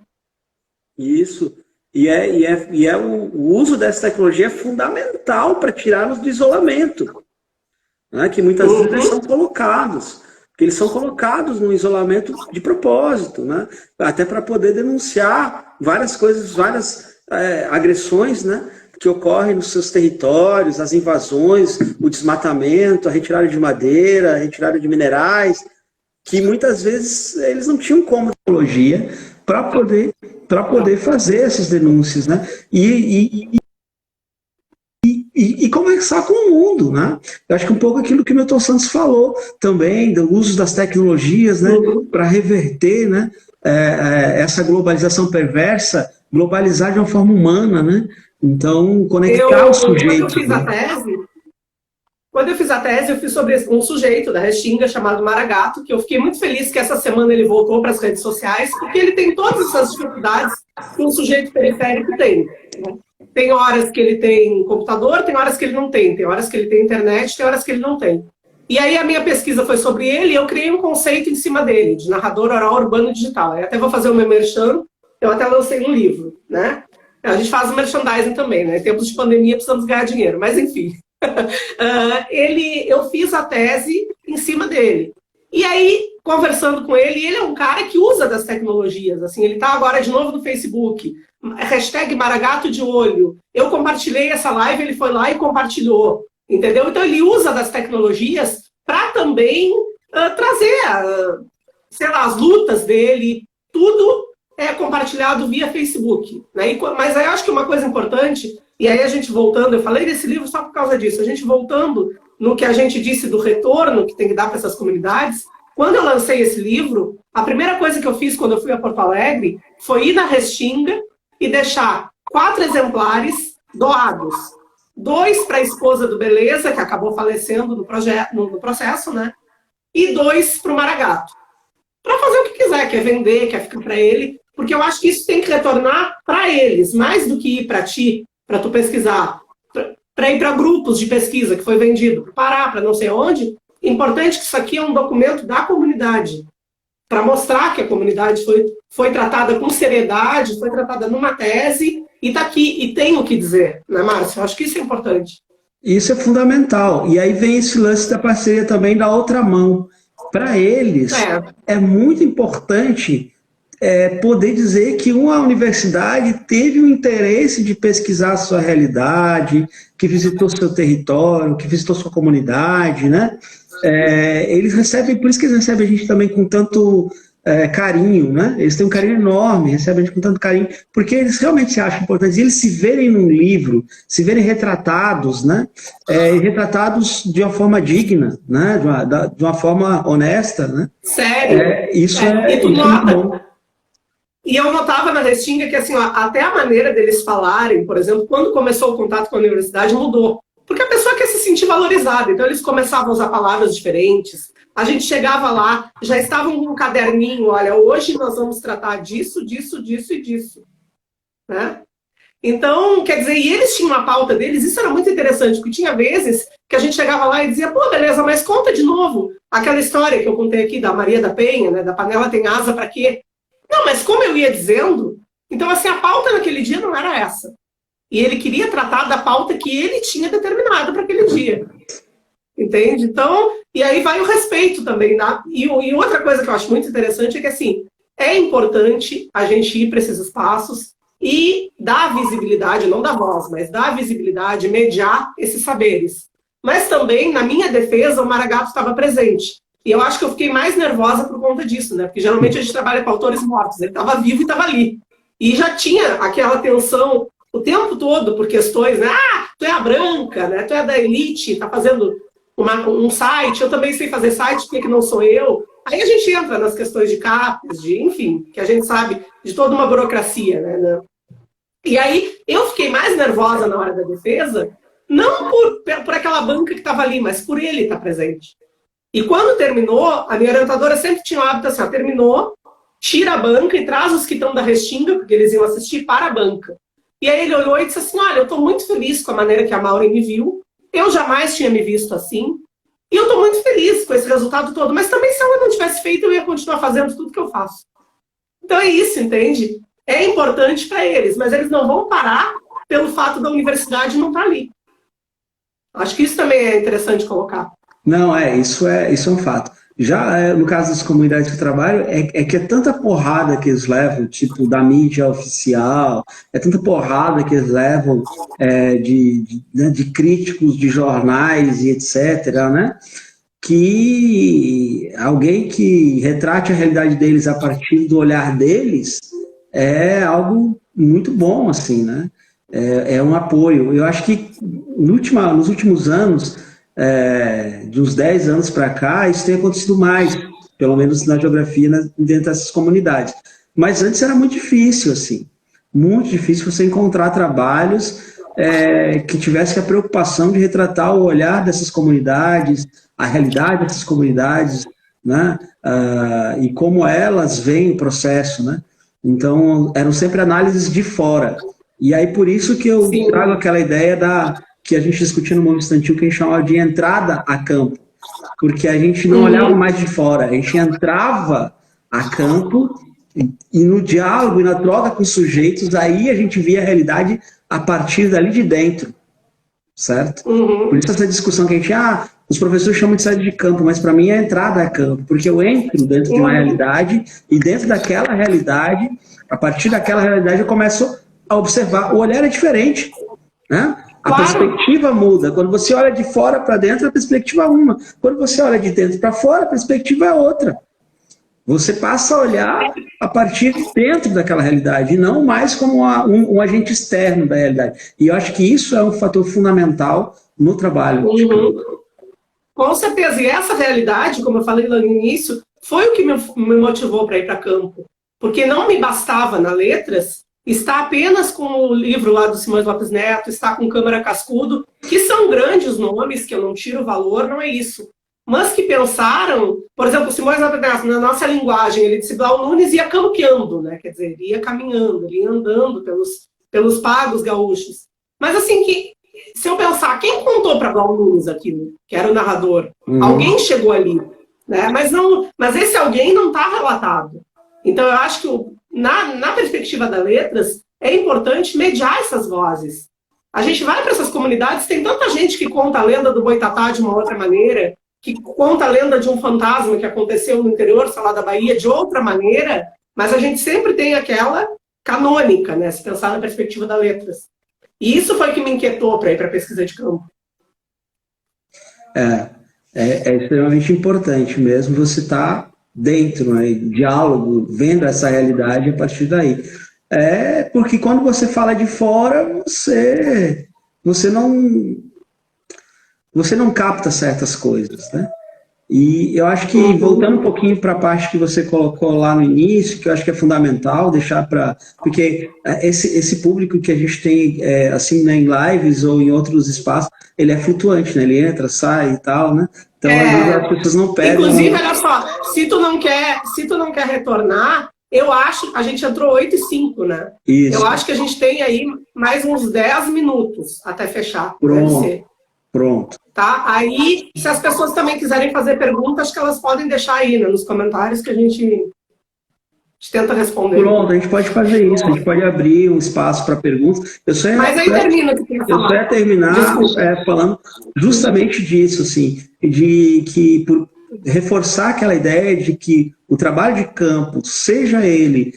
Isso. O uso dessa tecnologia é fundamental para tirá-los do isolamento, né? Que muitas vezes eles são colocados. Porque eles são colocados num isolamento de propósito, né? Até para poder denunciar várias coisas, várias agressões, né? Que ocorrem nos seus territórios, as invasões, o desmatamento, a retirada de madeira, a retirada de minerais, que muitas vezes eles não tinham como tecnologia para poder fazer essas denúncias, né? E conversar com o mundo, né? Eu acho que um pouco aquilo que o Milton Santos falou também, do uso das tecnologias, né? Para reverter, né? Essa globalização perversa, globalizar de uma forma humana, né? Então, conectar o sujeito. Quando eu fiz a tese, eu fiz sobre um sujeito da Restinga chamado Maragato, que eu fiquei muito feliz que essa semana ele voltou para as redes sociais, porque ele tem todas essas dificuldades que um sujeito periférico tem, né? Tem horas que ele tem computador, tem horas que ele não tem. Tem horas que ele tem internet, tem horas que ele não tem. E aí a minha pesquisa foi sobre ele e eu criei um conceito em cima dele, de narrador oral urbano digital. Aí até vou fazer o meu merchan, eu até lancei um livro, né? A gente faz o merchandising também, né? Em tempos de pandemia precisamos ganhar dinheiro, mas enfim. Eu fiz a tese em cima dele. E aí, conversando com ele, ele é um cara que usa das tecnologias. Assim, ele está agora de novo no Facebook. Hashtag Maragato de Olho. Eu compartilhei essa live, ele foi lá e compartilhou. Entendeu? Então, ele usa das tecnologias para também trazer, sei lá, as lutas dele. Tudo é compartilhado via Facebook. Né? Mas aí eu acho que uma coisa importante, e aí a gente voltando, eu falei desse livro só por causa disso, a gente voltando no que a gente disse do retorno que tem que dar para essas comunidades. Quando eu lancei esse livro, a primeira coisa que eu fiz quando eu fui a Porto Alegre foi ir na Restinga e deixar 4 exemplares doados. 2 para a esposa do Beleza, que acabou falecendo no processo, né? E 2 para o Maragato. Para fazer o que quiser, quer vender, quer ficar para ele, porque eu acho que isso tem que retornar para eles, mais do que ir para ti, para tu pesquisar, para ir para grupos de pesquisa que foi vendido, para Pará, para não sei onde. Importante que isso aqui é um documento da comunidade, para mostrar que a comunidade foi tratada com seriedade, foi tratada numa tese, e está aqui, e tem o que dizer, né, Márcio? Eu acho que isso é importante. Isso é fundamental. E aí vem esse lance da parceria também da outra mão. Para eles, é muito importante poder dizer que uma universidade teve o interesse de pesquisar a sua realidade, que visitou seu território, que visitou sua comunidade, né? Eles recebem, por isso que eles recebem a gente também com tanto carinho, né? Eles têm um carinho enorme, recebem a gente com tanto carinho, porque eles realmente se acham importantes. E eles se verem num livro, se verem retratados, né? Retratados de uma forma digna, né? De uma forma honesta, né? Sério? Isso é muito bom. E eu notava na Restinga que assim, ó, até a maneira deles falarem, por exemplo, quando começou o contato com a universidade, mudou. Porque a pessoa quer se sentir valorizada, então eles começavam a usar palavras diferentes. A gente chegava lá, já estavam com um caderninho, olha, hoje nós vamos tratar disso, disso, disso e disso. Né? Então, quer dizer, e eles tinham uma pauta deles, isso era muito interessante, porque tinha vezes que a gente chegava lá e dizia, pô, beleza, mas conta de novo aquela história que eu contei aqui da Maria da Penha, né, da panela tem asa para quê? Não, mas como eu ia dizendo, então assim, a pauta naquele dia não era essa. E ele queria tratar da pauta que ele tinha determinado para aquele dia. Entende? Então, e aí vai o respeito também. Né? E outra coisa que eu acho muito interessante é que, assim, é importante a gente ir para esses espaços e dar visibilidade, não dar voz, mas dar visibilidade, mediar esses saberes. Mas também, na minha defesa, o Maragato estava presente. E eu acho que eu fiquei mais nervosa por conta disso, né? Porque geralmente a gente trabalha com autores mortos. Ele estava vivo e estava ali. E já tinha aquela tensão o tempo todo por questões, né? Ah, tu é a branca, né? Tu é da elite, tá fazendo um site, eu também sei fazer site, por que não sou eu? Aí a gente entra nas questões de CAPES, enfim, que a gente sabe de toda uma burocracia, né? E aí eu fiquei mais nervosa na hora da defesa, não por aquela banca que estava ali, mas por ele estar presente. E quando terminou, a minha orientadora sempre tinha o hábito assim, ó, terminou, tira a banca e traz os que estão da Restinga, porque eles iam assistir, para a banca. E aí ele olhou e disse assim, olha, eu estou muito feliz com a maneira que a Maureen me viu, eu jamais tinha me visto assim, e eu estou muito feliz com esse resultado todo, mas também se ela não tivesse feito, eu ia continuar fazendo tudo que eu faço. Então é isso, entende? É importante para eles, mas eles não vão parar pelo fato da universidade não estar ali. Acho que isso também é interessante colocar. Não, isso é um fato. Já no caso das comunidades que eu trabalho, que é tanta porrada que eles levam, tipo, da mídia oficial, é tanta porrada que eles levam de críticos de jornais e etc., né? Que alguém que retrate a realidade deles a partir do olhar deles é algo muito bom, assim, né? É um apoio. Eu acho que nos últimos anos, de uns 10 anos para cá, isso tem acontecido mais, pelo menos na geografia, dentro dessas comunidades. Mas antes era muito difícil, assim, muito difícil você encontrar trabalhos que tivessem a preocupação de retratar o olhar dessas comunidades, a realidade dessas comunidades, né? E como elas veem o processo, né? Então, eram sempre análises de fora. E aí, por isso que eu trago aquela ideia que a gente discutiu no Movimento Estudantil, que a gente chama de entrada a campo. porque a gente não olhava mais de fora, a gente entrava a campo e no diálogo e na troca com os sujeitos, aí a gente via a realidade a partir dali de dentro, certo? Por isso essa discussão que a gente, os professores chamam de saída de campo, mas para mim é a entrada a campo, porque eu entro dentro de uma realidade e dentro daquela realidade, a partir daquela realidade eu começo a observar, o olhar é diferente, né? A perspectiva muda. Quando você olha de fora para dentro, a perspectiva é uma. Quando você olha de dentro para fora, a perspectiva é outra. Você passa a olhar a partir de dentro daquela realidade, e não mais como um agente externo da realidade. E eu acho que isso é um fator fundamental no trabalho. Com certeza. E essa realidade, como eu falei lá no início, foi o que me motivou para ir para campo. Porque não me bastava na Letras estar apenas com o livro lá do Simões Lopes Neto, estar com Câmara Cascudo, que são grandes nomes, que eu não tiro o valor, não é isso. Mas que pensaram, por exemplo, o Simões Lopes Neto, na nossa linguagem, ele disse que Blau Nunes ia campeando, né? Quer dizer, ele ia caminhando, ele ia andando pelos pagos gaúchos. Mas assim, se eu pensar, quem contou para Blau Nunes aquilo, que era o narrador? Alguém chegou ali, né? Mas esse alguém não está relatado. Então, eu acho que na perspectiva da Letras, é importante mediar essas vozes. A gente vai para essas comunidades, tem tanta gente que conta a lenda do Boitatá de uma outra maneira, que conta a lenda de um fantasma que aconteceu no interior, sei lá, da Bahia, de outra maneira, mas a gente sempre tem aquela canônica, né, se pensar na perspectiva da Letras. E isso foi que me inquietou para ir para a pesquisa de campo. É extremamente importante mesmo você estar dentro, né, diálogo, vendo essa realidade a partir daí. Porque quando você fala de fora, você não capta certas coisas, né? E eu acho que, voltando um pouquinho para a parte que você colocou lá no início, que eu acho que é fundamental deixar porque esse público que a gente tem, assim, né, em lives ou em outros espaços, ele é flutuante, né? Ele entra, sai e tal, né? Então, às vezes as pessoas não pegam... Inclusive, olha só, se tu não quer retornar, eu acho, a gente entrou 8h05, né? Isso. Eu acho que a gente tem aí mais uns 10 minutos até fechar. Pronto. Tá? Aí, se as pessoas também quiserem fazer perguntas, acho que elas podem deixar aí, né, nos comentários que a gente tenta responder. Pronto, a gente pode fazer isso, a gente pode abrir um espaço para perguntas. Mas aí termina o que tem que falar. Eu só ia terminar falando justamente disso, assim, por reforçar aquela ideia de que o trabalho de campo, seja ele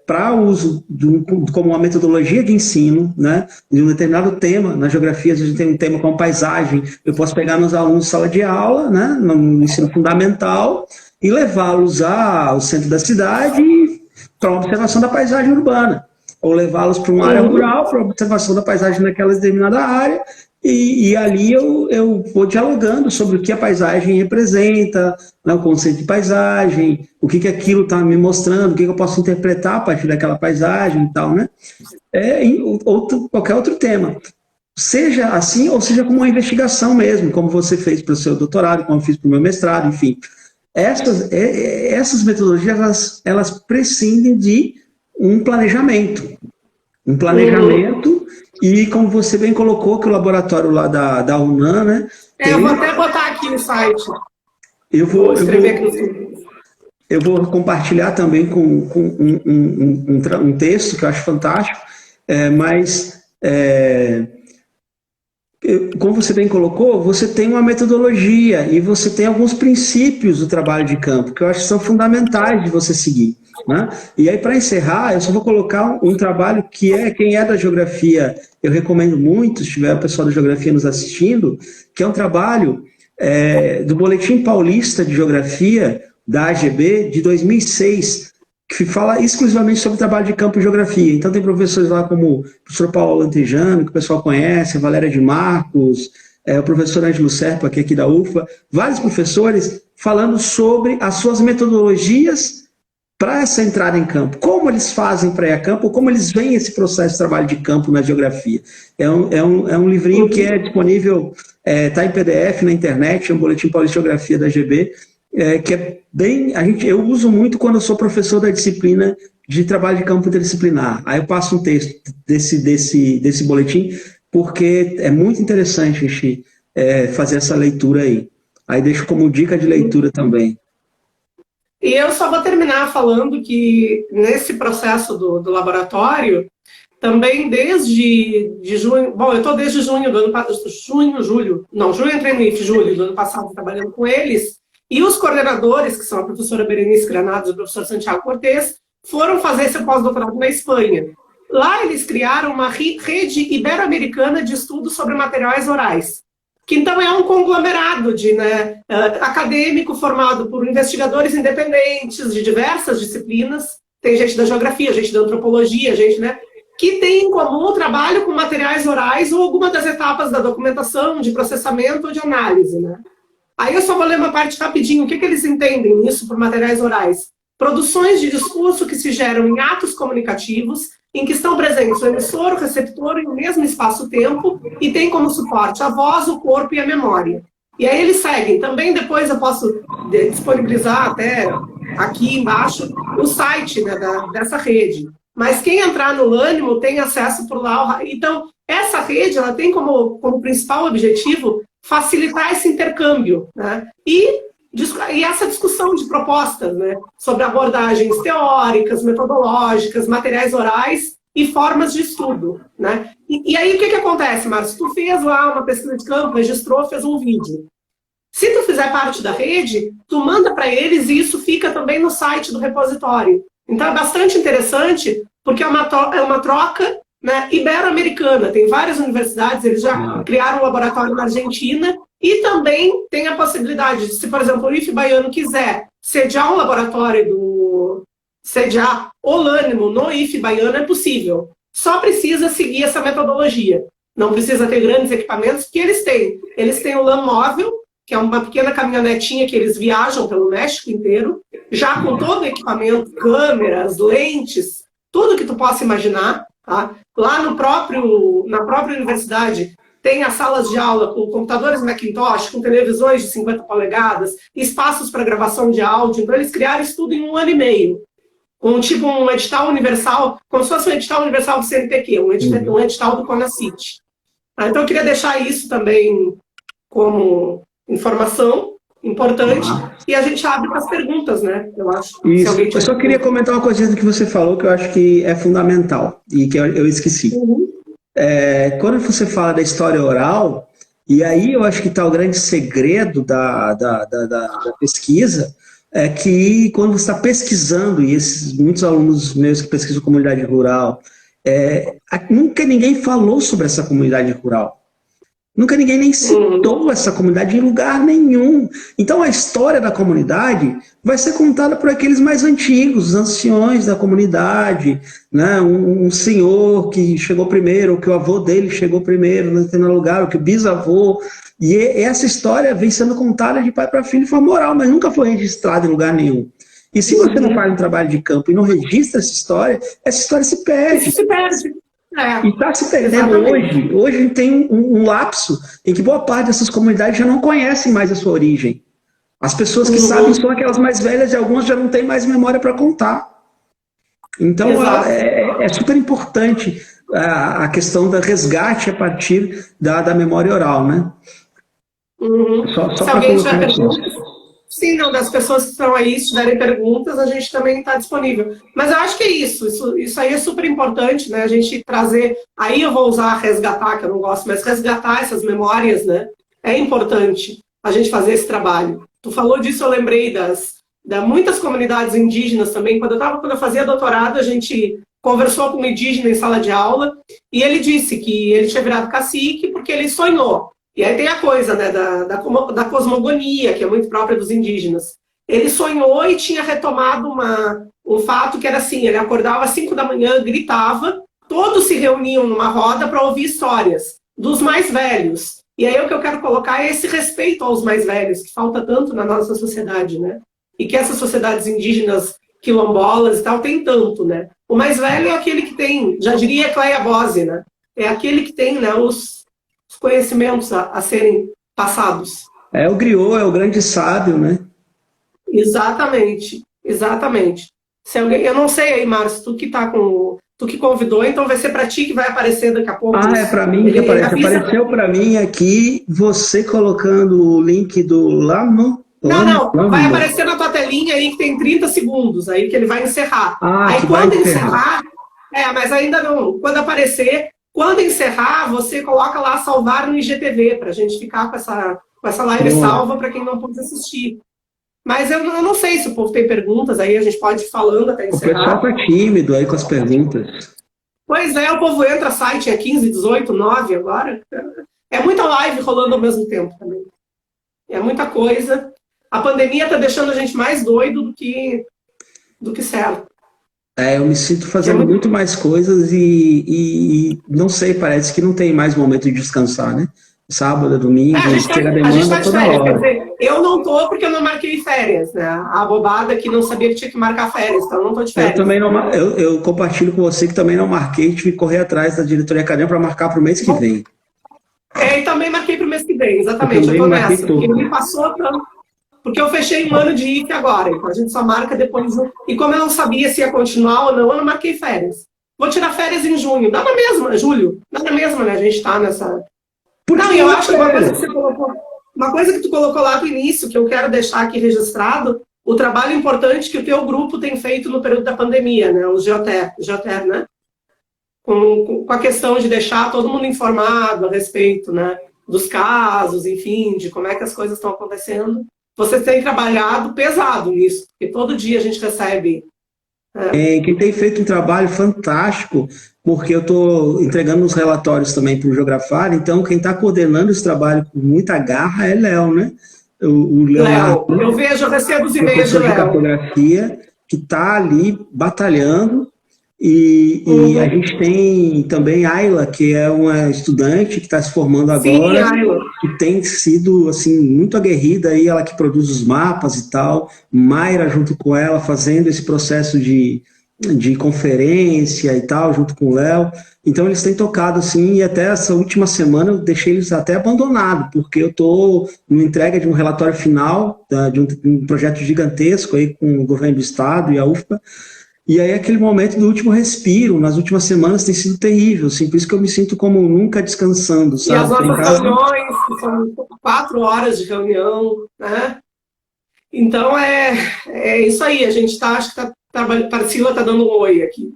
para uso como uma metodologia de ensino, né, de um determinado tema, na geografia a gente tem um tema como paisagem, eu posso pegar meus alunos de sala de aula, né, no ensino fundamental, e levá-los ao centro da cidade para uma observação da paisagem urbana, ou levá-los para uma área rural, para observação da paisagem naquela determinada área, e ali eu vou dialogando sobre o que a paisagem representa, né, o conceito de paisagem, o que aquilo está me mostrando, o que eu posso interpretar a partir daquela paisagem e tal, né? Qualquer outro tema. Seja assim, ou seja como uma investigação mesmo, como você fez para o seu doutorado, como eu fiz para o meu mestrado, enfim. Essas metodologias, elas prescindem de um planejamento. E como você bem colocou, que o laboratório lá da UNAM, né? Eu vou até botar aqui no site. Eu vou escrever aqui. Eu vou compartilhar também com um texto que eu acho fantástico, como você bem colocou, você tem uma metodologia e você tem alguns princípios do trabalho de campo que eu acho que são fundamentais de você seguir, né? E aí, para encerrar, eu só vou colocar um trabalho que quem é da geografia, eu recomendo muito, se tiver o pessoal da geografia nos assistindo, que é um trabalho do Boletim Paulista de Geografia, da AGB, de 2006, que fala exclusivamente sobre trabalho de campo e geografia. Então tem professores lá como o professor Paulo Alantejano, que o pessoal conhece, a Valéria de Marcos, o professor Ângelo Serpa, que é aqui da UFA, vários professores falando sobre as suas metodologias para essa entrada em campo. Como eles fazem para ir a campo, como eles veem esse processo de trabalho de campo na geografia. É um livrinho que é disponível, está em PDF na internet, é um Boletim Paulista de Geografia da AGB, que é bem... eu uso muito quando eu sou professor da disciplina de trabalho de campo interdisciplinar. Aí eu passo um texto desse boletim, porque é muito interessante a gente fazer essa leitura aí. Aí deixo como dica de leitura também. E eu só vou terminar falando que nesse processo do laboratório, também desde junho, bom, eu estou desde junho do ano passado, julho eu entrei no IF julho do ano passado trabalhando com eles, e os coordenadores, que são a professora Berenice Granados e o professor Santiago Cortez, foram fazer esse pós-doutorado na Espanha. Lá eles criaram uma rede ibero-americana de estudos sobre materiais orais, que então é um conglomerado de acadêmico formado por investigadores independentes de diversas disciplinas, tem gente da geografia, gente da antropologia, gente, que tem em comum o trabalho com materiais orais ou alguma das etapas da documentação, de processamento ou de análise. Aí eu só vou ler uma parte rapidinho, o que eles entendem nisso por materiais orais? Produções de discurso que se geram em atos comunicativos, em que estão presentes o emissor, o receptor em um mesmo espaço-tempo e tem como suporte a voz, o corpo e a memória. E aí eles seguem. Também depois eu posso disponibilizar até aqui embaixo o site dessa rede. Mas quem entrar no Lânimo tem acesso por lá. Então, essa rede ela tem como principal objetivo facilitar esse intercâmbio, e essa discussão de propostas, sobre abordagens teóricas, metodológicas, materiais orais e formas de estudo. E aí o que acontece, Márcio? Tu fez lá uma pesquisa de campo, registrou, fez um vídeo. Se tu fizer parte da rede, tu manda para eles e isso fica também no site do repositório. Então é bastante interessante, porque é uma troca ibero-americana. Tem várias universidades, eles já criaram um laboratório na Argentina, e também tem a possibilidade de, se, por exemplo, o IF baiano quiser sediar um laboratório sediar o Lânimo no IF baiano, é possível. Só precisa seguir essa metodologia. Não precisa ter grandes equipamentos, porque eles têm. Eles têm o LAN móvel, que é uma pequena caminhonetinha que eles viajam pelo México inteiro, já com todo o equipamento, câmeras, lentes, tudo que tu possa imaginar. Tá? Lá na própria universidade tem as salas de aula com computadores Macintosh, com televisões de 50 polegadas, espaços para gravação de áudio. Então eles criaram isso tudo em 1 ano e meio. Com um edital universal, como se fosse um edital universal do CNPq, um edital do CONACYT. Então eu queria deixar isso também como informação importante, e a gente abre para as perguntas, eu acho. Isso. Eu só queria comentar uma coisinha do que você falou, que eu acho que é fundamental, e que eu esqueci. Quando você fala da história oral, e aí eu acho que está o grande segredo da pesquisa, é que quando você está pesquisando, e muitos alunos meus que pesquisam comunidade rural, nunca ninguém falou sobre essa comunidade rural. Nunca ninguém nem citou essa comunidade em lugar nenhum. Então a história da comunidade vai ser contada por aqueles mais antigos, os anciões da comunidade, um senhor que chegou primeiro, ou que o avô dele chegou primeiro no lugar, ou que o bisavô. E essa história vem sendo contada de pai para filho de forma oral, mas nunca foi registrada em lugar nenhum. E se você não faz um trabalho de campo e não registra essa história se perde. Se perde. E está se perdendo hoje. Hoje a gente tem um lapso em que boa parte dessas comunidades já não conhecem mais a sua origem. As pessoas que sabem são aquelas mais velhas e algumas já não têm mais memória para contar. Então é super importante a questão do resgate a partir da memória oral, Só se alguém tiver perguntas, sim, das pessoas que estão aí, se tiverem perguntas, a gente também está disponível. Mas eu acho que é isso aí é super importante, a gente trazer, aí eu vou usar resgatar, que eu não gosto, mas resgatar essas memórias, é importante a gente fazer esse trabalho. Tu falou disso, eu lembrei das muitas comunidades indígenas também. Quando eu fazia doutorado, a gente conversou com um indígena em sala de aula, e ele disse que ele tinha virado cacique porque ele sonhou. E aí tem a coisa da cosmogonia, que é muito própria dos indígenas. Ele sonhou e tinha retomado um fato que era assim, ele acordava às 5 da manhã, gritava, todos se reuniam numa roda para ouvir histórias dos mais velhos. E aí o que eu quero colocar é esse respeito aos mais velhos, que falta tanto na nossa sociedade, E que essas sociedades indígenas quilombolas e tal tem tanto, O mais velho é aquele que tem, já diria Cleia Bose, É aquele que tem, os conhecimentos a serem passados. O griot, é o grande sábio, Exatamente. Se alguém, eu não sei aí, Márcio, tu que está com tu que convidou, então vai ser para ti que vai aparecer daqui a pouco. É para mim que aparece. Apareceu para mim aqui você colocando o link do Lamo. Não, vai aparecer na tua telinha aí que tem 30 segundos, aí que ele vai encerrar. Aí quando encerrar, mas ainda não, quando encerrar, você coloca lá salvar no IGTV, para a gente ficar com essa live salva para quem não pôde assistir. Mas eu não sei se o povo tem perguntas, aí a gente pode ir falando até encerrar. O pessoal tá tímido aí com as perguntas. Pois é, o povo entra, sai, tinha 15, 18, 9 agora. É muita live rolando ao mesmo tempo também. É muita coisa. A pandemia tá deixando a gente mais doido do que certo. Eu me sinto fazendo muito mais coisas e não sei, parece que não tem mais momento de descansar, né? Sábado, domingo, chega a demanda toda hora. Quer dizer, eu não tô porque eu não marquei férias, né? A bobada que não sabia que tinha que marcar férias, então eu não tô de férias. Eu também não, eu compartilho com você que também não marquei, tive que correr atrás da diretoria acadêmica para marcar para o mês que vem. E também marquei para o mês que vem, exatamente. Eu tô nessa, porque me passou tanto. Porque eu fechei um ano de IFE agora, então a gente só marca depois. E como eu não sabia se ia continuar ou não, eu não marquei férias. Vou tirar férias em junho. Dá na mesma, julho. Dá na mesma, né? A gente tá nessa... E eu acho que uma coisa que você colocou, uma coisa que tu colocou lá no início, que eu quero deixar aqui registrado, o trabalho importante que o teu grupo tem feito no período da pandemia, né? O Geoter, né? Com a questão de deixar todo mundo informado a respeito, né? Dos casos, enfim, de como é que as coisas estão acontecendo. Vocês têm trabalhado pesado nisso, porque todo dia a gente recebe... Quem tem feito um trabalho fantástico, porque eu estou entregando os relatórios também para o Geografar, então quem está coordenando esse trabalho com muita garra é Léo, né? O Léo, eu recebo os e-mails de Léo. Cartografia, que está ali batalhando, e a gente tem também Ayla, que é uma estudante que está se formando agora, que tem sido assim, muito aguerrida, aí, ela que produz os mapas e tal, Mayra junto com ela, fazendo esse processo de conferência e tal, junto com o Léo. Então eles têm tocado assim, e até essa última semana eu deixei eles até abandonados, porque eu estou na entrega de um relatório final, de um projeto gigantesco aí com o governo do estado e a UFPA. E aí aquele momento do último respiro, nas últimas semanas tem sido terrível, assim, por isso que eu me sinto como nunca descansando, sabe? E as nossas reuniões, são 4 horas de reunião, né? Então é isso aí, a gente acho que Tarsila tá dando um oi aqui.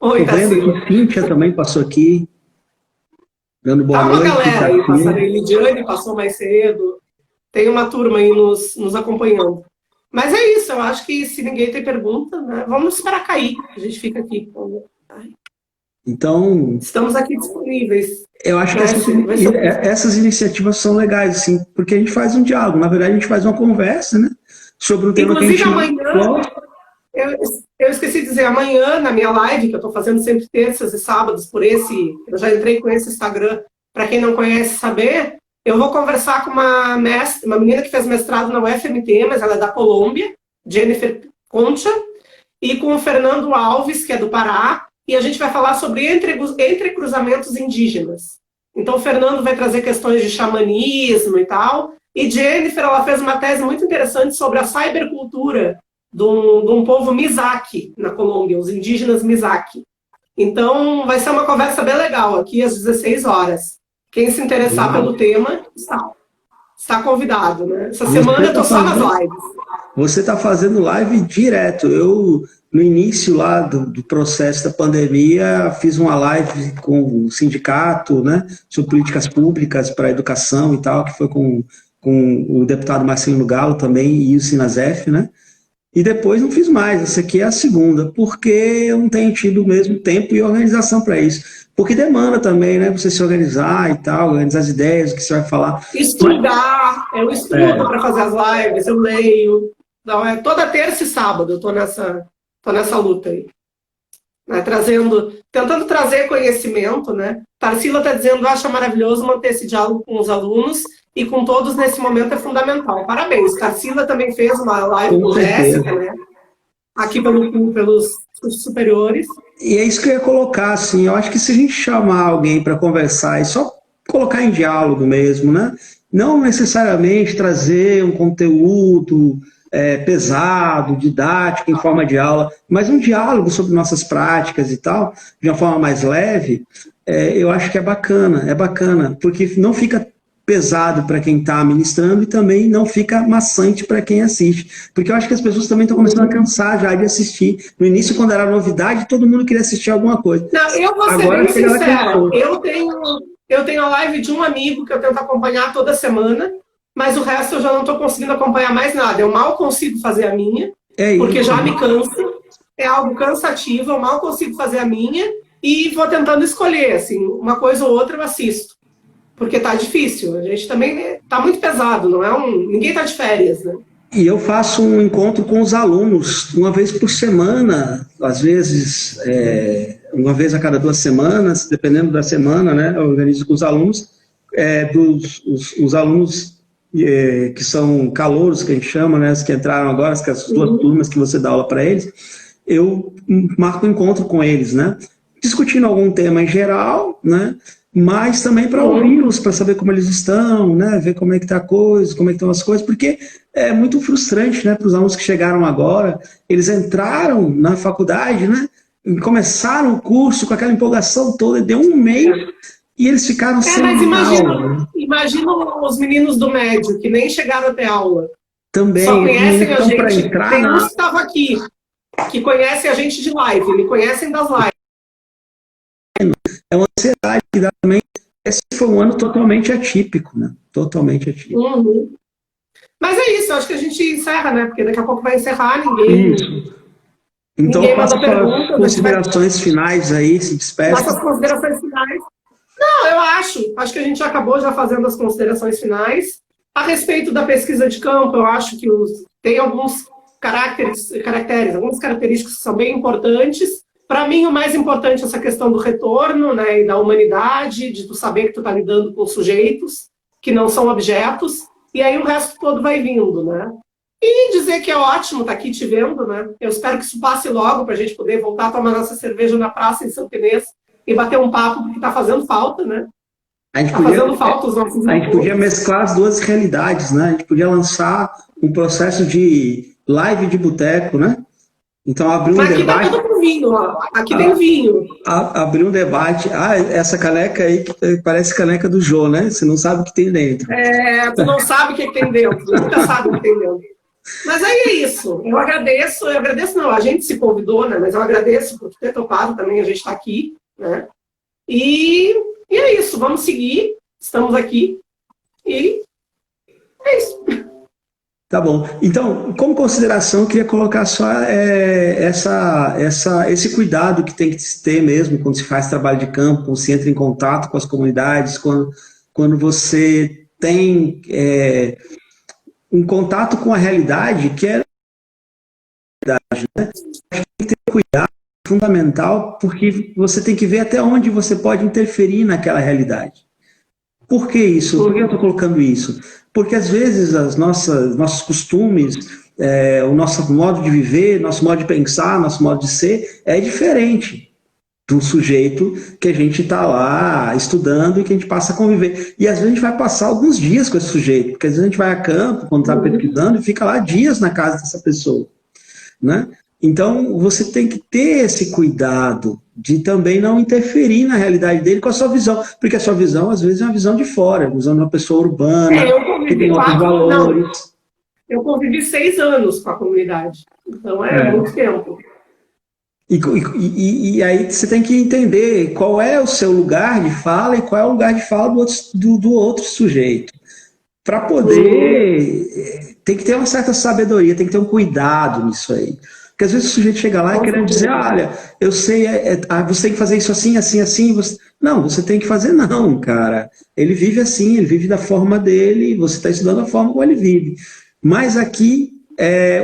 Oi, Tarsila. Cíntia também passou aqui, dando boa noite. Uma galera aí passando, Lidiane passou mais cedo, tem uma turma aí nos acompanhando. Mas é isso, eu acho que se ninguém tem pergunta, né, vamos esperar cair, a gente fica aqui. Então... Estamos aqui disponíveis. Eu acho que essas iniciativas são legais, assim, porque a gente faz um diálogo, na verdade a gente faz uma conversa, né, sobre um tema que a gente... amanhã, eu esqueci de dizer, amanhã na minha live, que eu estou fazendo sempre terças e sábados eu já entrei com esse Instagram, para quem não conhece saber, eu vou conversar com uma menina que fez mestrado na UFMT, mas ela é da Colômbia, Jennifer Concha, e com o Fernando Alves, que é do Pará, e a gente vai falar sobre entrecruzamentos indígenas. Então o Fernando vai trazer questões de xamanismo e tal, e Jennifer, ela fez uma tese muito interessante sobre a cybercultura de um povo Mizaki na Colômbia, os indígenas Mizaki. Então vai ser uma conversa bem legal, aqui às 16 horas. Quem se interessar pelo tema, está convidado, né? Essa semana eu estou só nas lives. Você está fazendo live direto. Eu, no início lá do processo da pandemia, fiz uma live com o sindicato, né, sobre políticas públicas para a educação e tal, que foi com o deputado Marcelino Galo também e o Sinasef, né? E depois não fiz mais. Essa aqui é a segunda, porque eu não tenho tido o mesmo tempo e organização para isso. Porque demanda também, né? Você se organizar e tal, organizar as ideias, o que você vai falar. Estudar, eu estudo para fazer as lives, eu leio. Então, toda terça e sábado eu estou nessa luta aí. Né? Tentando trazer conhecimento, né? Tarsila está dizendo, acha maravilhoso manter esse diálogo com os alunos e com todos nesse momento é fundamental. Parabéns. Tarsila também fez uma live com Jéssica, né? Aqui pelos cursos superiores. E é isso que eu ia colocar, assim, eu acho que se a gente chamar alguém para conversar e só colocar em diálogo mesmo, né? Não necessariamente trazer um conteúdo pesado, didático, em forma de aula, mas um diálogo sobre nossas práticas e tal, de uma forma mais leve, eu acho que é bacana, porque não fica pesado para quem está ministrando e também não fica maçante para quem assiste. Porque eu acho que as pessoas também estão começando a cansar já de assistir. No início, quando era novidade, todo mundo queria assistir alguma coisa. Não, eu vou ser bem sincera. Eu tenho a live de um amigo que eu tento acompanhar toda semana, mas o resto eu já não estou conseguindo acompanhar mais nada. Eu mal consigo fazer a minha, porque já me cansa. É algo cansativo, eu mal consigo fazer a minha e vou tentando escolher, assim, uma coisa ou outra eu assisto. Porque tá difícil, a gente também tá muito pesado, ninguém tá de férias, né? E eu faço um encontro com os alunos, uma vez por semana, às vezes uma vez a cada 2 semanas, dependendo da semana, né? Eu organizo com os alunos, os alunos que são calouros, que a gente chama, né? Os que entraram agora, as 2 turmas que você dá aula para eles, eu marco um encontro com eles, né? Discutindo algum tema em geral, né? Mas também para ouvi-los, para saber como eles estão, né? Ver como é que está a coisa, como é que estão as coisas, porque é muito frustrante, né, para os alunos que chegaram agora. Eles entraram na faculdade, né? Começaram o curso com aquela empolgação toda, e deu um mês e eles ficaram sem aula. Imagina os meninos do médio, que nem chegaram a ter aula. Também, só conhecem a gente. Tem uns que estavam aqui, que conhecem a gente de live, me conhecem das lives. É uma ansiedade que dá também. Esse foi um ano totalmente atípico, né? Totalmente atípico. Mas é isso, eu acho que a gente encerra, né? Porque daqui a pouco vai encerrar, ninguém... Isso. Então, faça as considerações finais aí, se despeça. Nossas considerações finais. Não, eu acho que a gente já acabou já fazendo as considerações finais. A respeito da pesquisa de campo, eu acho que tem alguns algumas características que são bem importantes. Para mim, o mais importante é essa questão do retorno, né, e da humanidade, de tu saber que tu está lidando com sujeitos, que não são objetos, e aí o resto todo vai vindo, né? E dizer que é ótimo estar aqui te vendo, né? Eu espero que isso passe logo para a gente poder voltar a tomar nossa cerveja na praça em São Inês e bater um papo, porque está fazendo falta, né? Fazendo falta os nossos A gente podia mesclar as 2 realidades, né? A gente podia lançar um processo de live de boteco, né? Então, abrir um debate... Aqui tá tudo com vinho, ó. Aqui tem vinho. Abrir um debate... essa caneca aí que parece caneca do Jô, né? Você não sabe o que tem dentro. Tu não sabe o que tem dentro. Nunca sabe o que tem dentro. Mas aí é isso. Eu agradeço não, a gente se convidou, né? Mas eu agradeço por ter topado também, a gente está aqui, né? E é isso, vamos seguir. Estamos aqui. E é isso. Tá bom. Então, como consideração, eu queria colocar só esse cuidado que tem que se ter mesmo quando se faz trabalho de campo, quando se entra em contato com as comunidades, quando você tem um contato com a realidade, que é a realidade, né? Tem que ter cuidado, é fundamental, porque você tem que ver até onde você pode interferir naquela realidade. Por que isso? Por que eu estou colocando isso? Porque às vezes nossos costumes, o nosso modo de viver, nosso modo de pensar, nosso modo de ser é diferente do sujeito que a gente está lá estudando e que a gente passa a conviver. E às vezes a gente vai passar alguns dias com esse sujeito, porque às vezes a gente vai a campo, quando está pesquisando, e fica lá dias na casa dessa pessoa, né? Então, você tem que ter esse cuidado de também não interferir na realidade dele com a sua visão, porque a sua visão, às vezes, é uma visão de fora, a visão de uma pessoa urbana, que tem outros valores. Eu convivi 6 anos com a comunidade, então é muito tempo. E aí você tem que entender qual é o seu lugar de fala e qual é o lugar de fala do outro sujeito. Para poder... Tem que ter uma certa sabedoria, tem que ter um cuidado nisso aí. Porque às vezes o sujeito chega lá e querendo dizer, olha, eu sei, você tem que fazer isso assim, assim, assim. Não, você tem que fazer não, cara. Ele vive assim, ele vive da forma dele, você está estudando a forma como ele vive. Mas aqui,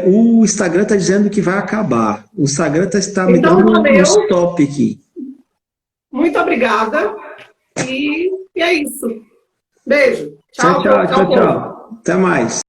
o Instagram está dizendo que vai acabar. O Instagram está me dando um stop aqui. Muito obrigada. E é isso. Beijo. Tchau. Tchau. Até mais.